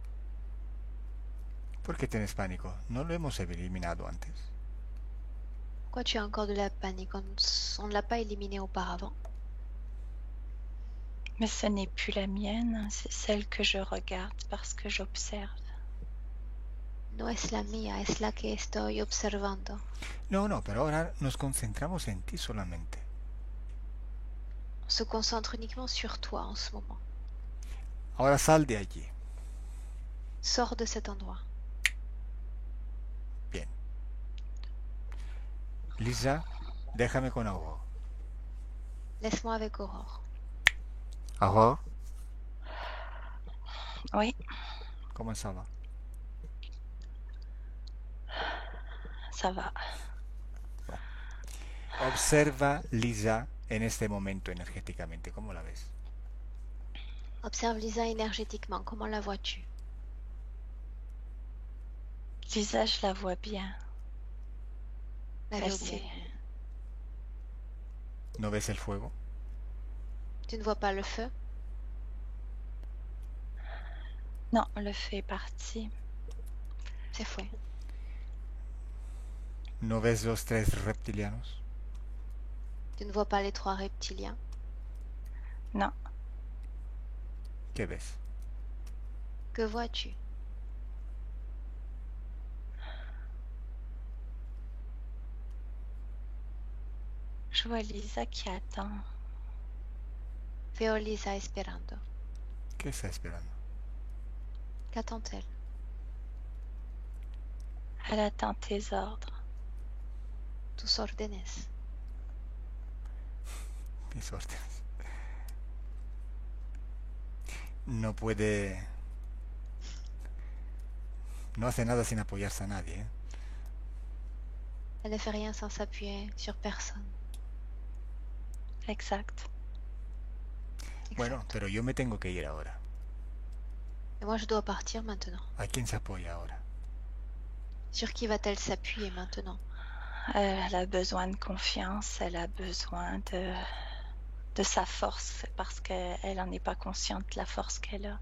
¿Por qué tienes pánico? ¿No lo hemos eliminado antes? Pourquoi tu as encore de la panique? On ne l'a pas éliminé auparavant. Mais ce n'est plus la mienne, c'est celle que je regarde parce que j'observe. No es la mía, es la que estoy observando. No, pero ahora nos concentramos en ti solamente. On se concentre uniquement sur toi en ce moment. Ahora sal de allí. Sors de cet endroit. Bien. Lisa, déjame con Aurore. Laisse-moi avec Aurore. Aurore, Oui, ¿cómo ça va? ça va. Observa Lisa en este momento energéticamente. ¿Cómo la ves? Observe Lisa énergétiquement. Comment la vois-tu? Lisa, je la vois bien. La Elle vois s'est- bien. ¿No ves el fuego? Tu ne vois pas le feu? Non, le feu est parti. C'est fouet. ¿No ves los 3 reptilianos? Tu ne vois pas les 3 reptiliens? Non, ¿Qué ves? Que vois-tu? Je vois Lisa qui attend. Veo Lisa esperando. ¿Qué está esperando? Qu'attend-elle? Elle attend tes ordres. Tus órdenes. Mis órdenes. No puede... No hace nada sin apoyarse a nadie, ¿eh? Elle ne fait rien sans s'appuyer sur personne. Exact. Bueno, Exact. pero yo me tengo que ir ahora. Et moi, je dois partir maintenant. ¿A quién se apoya ahora? Sur qui va-t-elle s'appuyer maintenant? Elle a besoin de confiance, elle a besoin de sa force parce qu'elle n'en est pas consciente, la force qu'elle a.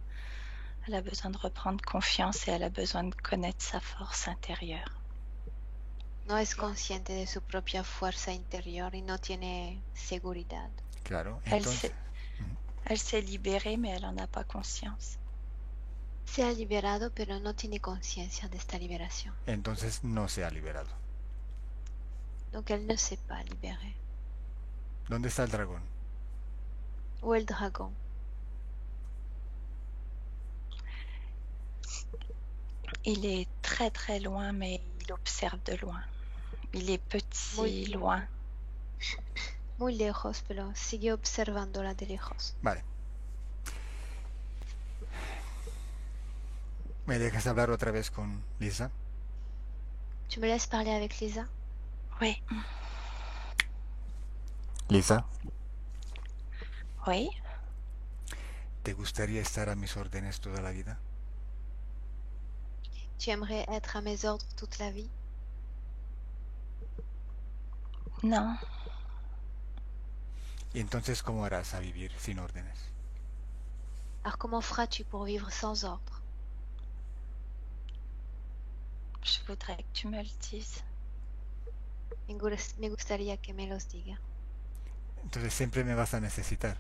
Elle a besoin de reprendre confiance et elle a besoin de connaître sa force intérieure. No es consciente de su propia fuerza interior y no tiene seguridad. Claro, Elle entonces... s'est libérée, mais elle n'en a pas conscience. Se ha liberado, pero no tiene conciencia de esta liberación. Entonces no se ha liberado. Donc elle ne s'est pas libérée. ¿Dónde está el dragón? Où est le dragon? Il est très très loin, mais il observe de loin. Il est petit, Muy- loin. Muy lejos, pero sigue observándola de lejos. Vale. ¿Me dejas hablar otra vez con Lisa? Tu me laisses parler avec Lisa? Oui, Lisa, oui. ¿te gustaría estar a mis órdenes toda la vida? Tu aimerais être à mes ordres toute la vie? Non, ¿Y entonces cómo harás a vivir sin órdenes? Alors comment feras-tu pour vivre sans ordre? je voudrais que tu me le dises. Me gustaría que me los diga. Entonces siempre me vas a necesitar.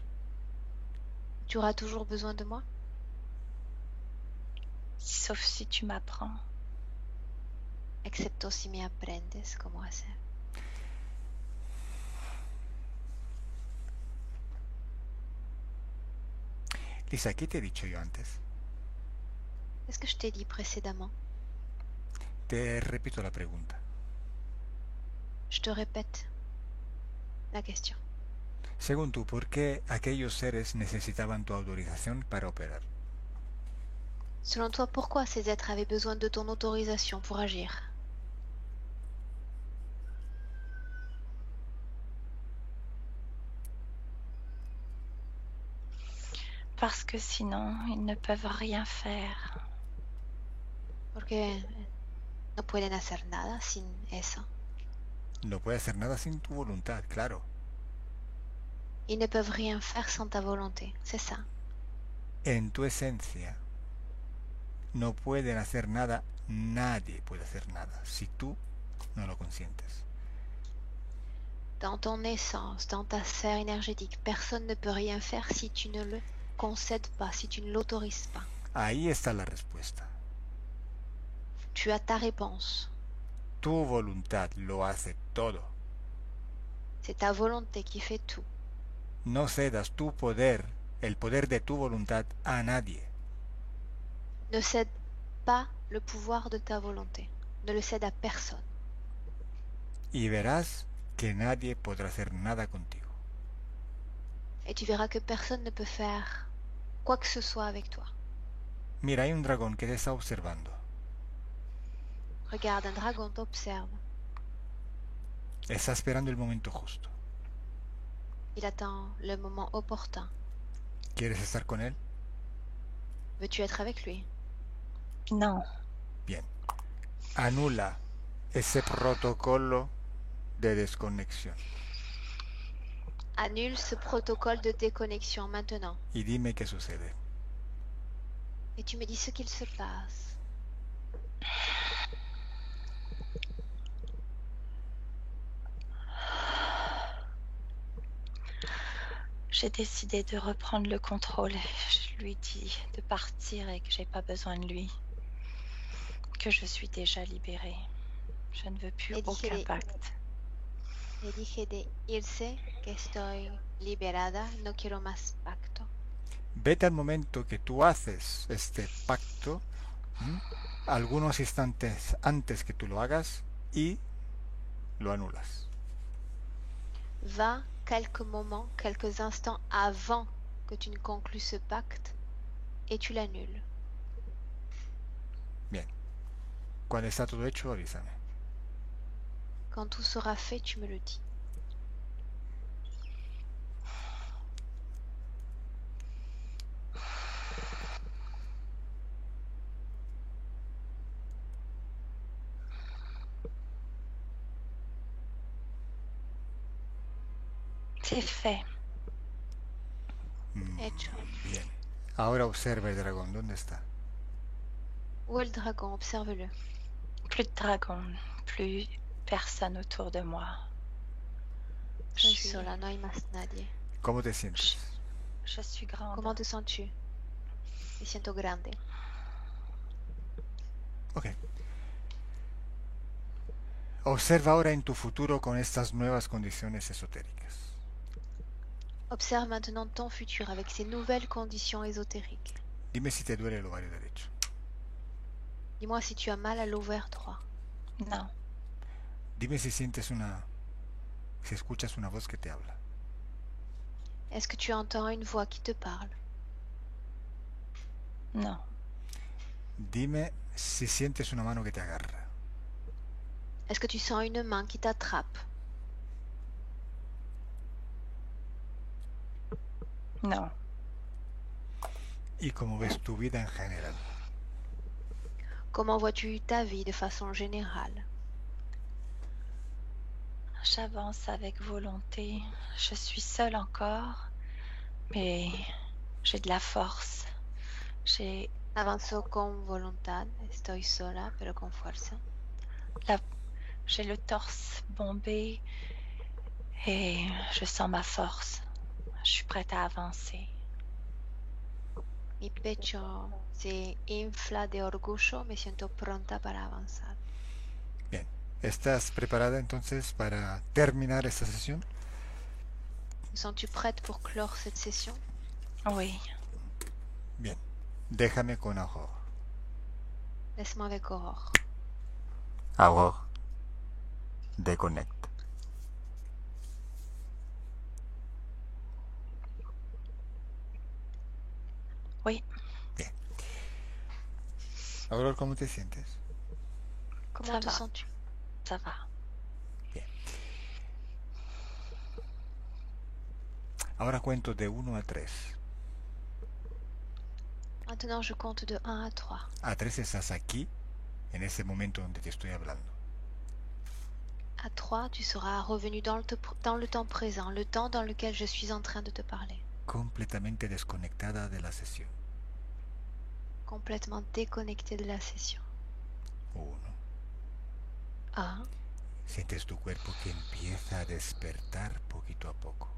Tu auras toujours besoin de moi? Sauf si tu m'apprends. Excepto si me aprendes cómo hacer. Lisa, ¿qué te he dicho yo antes? Qu'est-ce que je t'ai dit précédemment? Te repito la pregunta. Je te répète la question. Según tú, ¿por qué aquellos seres necesitaban tu autorización para operar? Selon toi, pourquoi ces êtres avaient besoin de ton autorisation pour agir? Parce que sinon, ils ne peuvent rien faire. Porque no pueden hacer nada sin eso. No puede hacer nada sin tu voluntad, claro. Ils ne peuvent rien faire sans ta volonté, c'est ça. En tu esencia, no pueden hacer nada, nadie puede hacer nada, si tú no lo consientes. Dans ton essence, dans ta sphère énergétique, personne ne peut rien faire si tu ne le concèdes pas, si tu ne l'autorises pas. Ahí está la respuesta. Tu as ta réponse. Tu voluntad lo hace todo. C'est ta volonté qui fait tout. No cedas tu poder, el poder de tu voluntad, a nadie. Ne cède pas le pouvoir de ta volonté. Ne le cède à personne. Y verás que nadie podrá hacer nada contigo. Et tu verras que personne ne peut faire quoi que ce soit avec toi. Mira, hay un dragón que te está observando. Regarde, un dragon t'observe. Está esperando el momento justo. Il attend le moment opportun. ¿Quieres estar con él? Veux-tu être avec lui? Non, Bien. Anula ese protocolo de desconexión Annule ce protocole de déconnexion maintenant. y dime qué sucede. Et tu me dis ce qu'il se passe. j'ai décidé de reprendre le contrôle. Je lui dis de partir et que j'ai pas besoin de lui, que je suis déjà libérée. Je ne veux plus Le dije aucun de, pacte. le dije de irse, que estoy liberada, no quiero más pacto. Vete al momento que tú haces este pacto, ¿m? Algunos instantes antes que tú lo hagas y lo anulas. Va quelques moments, quelques instants avant que tu ne conclues ce pacte et tu l'annules. Bien. Cuando está todo hecho, avísame. Quand tout sera fait, tu me le dis. C'est fait. Hecho. Bien. Ahora observa el dragón. ¿Dónde está? Où est le dragon? Observe-le. Plus de dragon, plus personne autour de moi. Je Soy suis, sola, no hay más nadie. ¿Cómo te sientes? je suis grande. ¿Cómo te sens-tu? Me siento grande. Ok. Observa ahora en tu futuro con estas nuevas condiciones esotéricas. Observe maintenant ton futur avec ces nouvelles conditions ésotériques. Dime si te duele el ovario derecho. Dis-moi si tu as mal à l'ovaire droit. Non, Dime si si escuchas una voz que te habla. Est-ce que tu entends une voix qui te parle? non, Dime si sientes una mano que te agarra. Est-ce que tu sens une main qui t'attrape? non. Y cómo ves tu vida en general. Comment vois-tu ta vie de façon générale? J'avance avec volonté. Je suis seule encore, mais j'ai de la force. Avanzo con voluntad, estoy sola, pero con fuerza. J'ai le torse bombé et je sens ma force. Je suis prête à avancer. Mi pecho se infla de orgullo, me siento pronta para avanzar. Bien. ¿Estás preparada entonces para terminar esta sesión? Me sens-tu prête pour clore cette session? Oui, Bien. Déjame con Aurore. Laisse-moi avec Aurore. Aurore. Déconnecte. oui, Bien. Aurore, ¿cómo te sientes? Comment Ça te va. sens-tu? ça va. Bien. Ahora cuento de 1 a 3. Maintenant, je compte de 1 à 3. A 3 estás aquí, en ese momento donde te estoy hablando. À 3, tu seras revenu dans le temps présent, le temps dans lequel je suis en train de te parler. Completamente desconectada de la sesión. Complètement déconnecté de la session. 1. 1. Sientes tu cuerpo que empieza a despertar poquito a poco.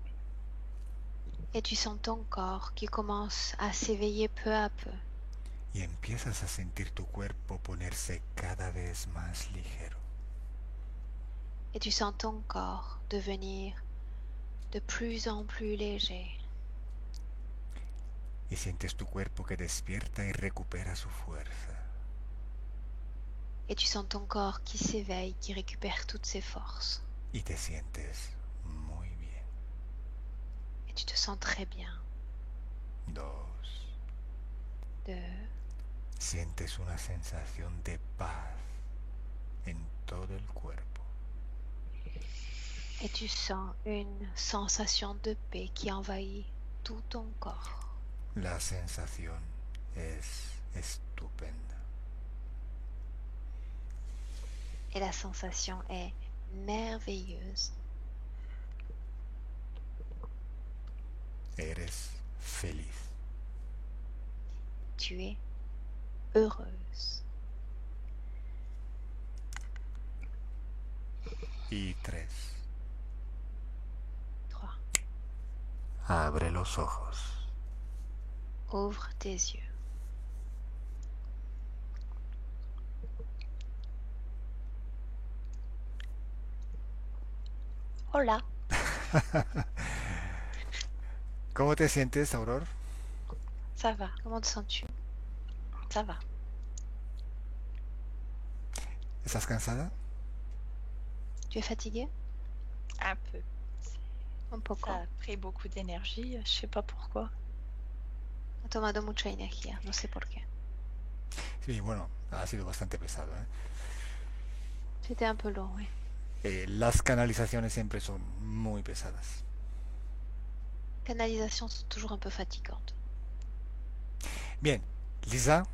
Et tu sens ton corps qui commence à s'éveiller peu à peu. Y empiezas a sentir tu cuerpo ponerse cada vez más ligero. Et tu sens ton corps devenir de plus en plus léger. Y sientes tu cuerpo que despierta y recupera su fuerza. Et tu sens ton corps qui s'éveille, qui récupère toutes ses forces. Y te sientes muy bien. Et tu te sens très bien. 2. 2. Sientes una sensación de paz en todo el cuerpo. Et tu sens une sensation de paix qui envahit tout ton corps. La sensación es estupenda. Et la sensation est merveilleuse. Eres feliz. Tu es heureuse. Y 3. 3. Abre los ojos. Ouvre tes yeux. Hola, ¿Cómo te sientes, Aurore? ça va, Comment te sens-tu? ça va. ¿Estás cansada? Tu es fatigué? Un peu. Un poco. Ça a pris beaucoup d'énergie, je sais pas pourquoi. Ha tomado mucha energía, no sé por qué. Sí, bueno, ha sido bastante pesado, ¿eh? C'était un peu long, oui. Las canalizaciones siempre son muy pesadas. Canalisations sont toujours un peu fatigantes. Bien, Lisa,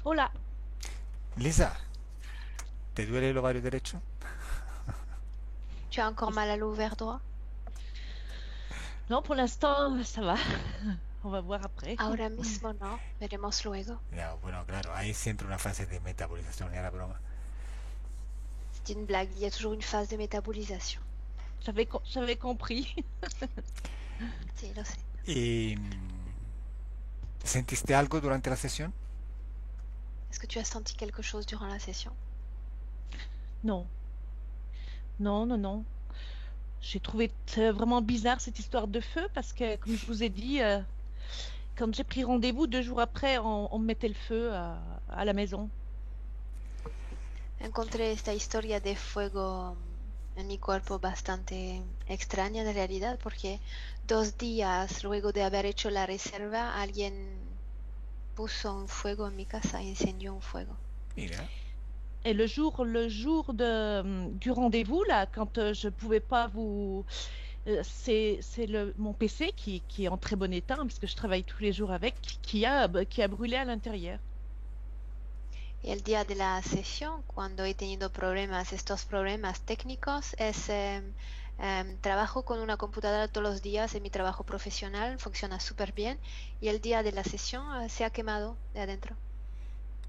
Hola. Lisa, ¿te duele el ovario derecho? Tu as encore mal à l'ovaire droit? Non, pour l'instant, ça va. On va voir après. Ahora mismo no, veremos luego. Ya, bueno, claro, hay siempre una fase de metabolización, ya la broma. C'est une blague, il y a toujours une phase de métabolisation. J'avais compris. Sí, lo sé. ¿Y sentiste algo durante la sesión? Est-ce que tu as senti quelque chose durant la session? Non. Non, non, non. J'ai trouvé vraiment bizarre cette histoire de feu parce que, comme je vous ai dit, quand j'ai pris rendez-vous, 2 jours après, on me mettait le feu à la maison. Encontré esta historia de fuego en mi cuerpo bastante extraña en realidad porque 2 días luego de haber hecho la reserva alguien puso un fuego en mi casa, incendió un fuego. Mira, Et le jour du rendez-vous, là, quand je pouvais pas vous... c'est mon PC qui est en très bon état, hein, parce que je travaille tous les jours avec, qui a brûlé à l'intérieur. Y el día de la sesión, cuando he tenido problemas, estos problemas técnicos, trabajo con una computadora todos los días en mi trabajo profesional, funciona súper bien, y el día de la sesión se ha quemado de adentro.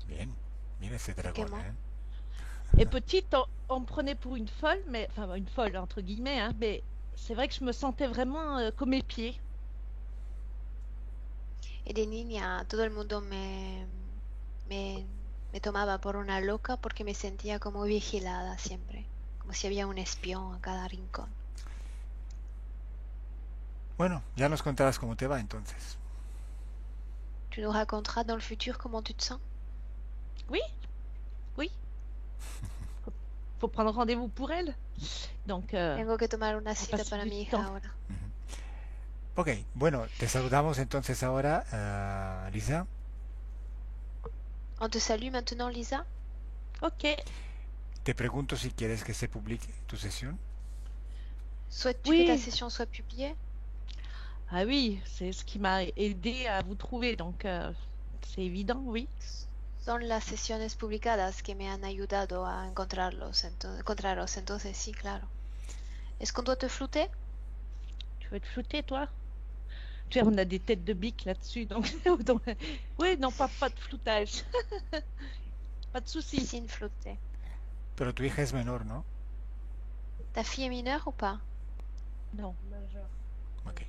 bien, mira ese dragón, quemó. ¿eh? Et petite, on me prenait pour une folle, mais enfin une folle entre guillemets, hein, mais c'est vrai que je me sentais vraiment comme mes pieds. Y de niña todo el mundo me tomaba por una loca porque me sentía como vigilada siempre, como si había un espión a cada rincón. Bueno, ya nos contarás cómo te va entonces. Tu nous raconteras dans le futur comment tu te sens? Oui, oui. Faut prendre rendez-vous pour elle. Donc, Tengo que tomar una cita passer para du mi hija temps. ahora. Ok, bueno, te saludamos entonces ahora, Lisa. On te salue maintenant, Lisa. Ok. Te pregunto si quieres que se publique tu sesión. Souhaites-tu Oui. que ta session soit publiée? Ah oui, c'est ce qui m'a aidé à vous trouver, donc c'est évident, oui. Son las sesiones publicadas que me han ayudado a encontraros, entonces sí, claro. Est-ce qu'on doit te flouter? Tu veux te flouter, toi? Tu sais, on a des têtes de bique là-dessus, donc... oui, non, pas de floutage. Pas de souci. Sin flouter. Pero tu hija es menor, ¿no? Ta fille est mineure ou pas? Non. Ok.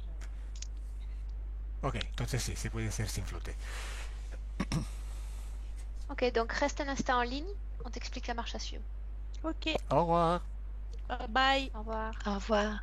Ok, entonces sí, se puede hacer sin flute. Ok, donc reste un instant en ligne, on t'explique la marche à suivre. Ok. Au revoir. Bye. Au revoir. Au revoir.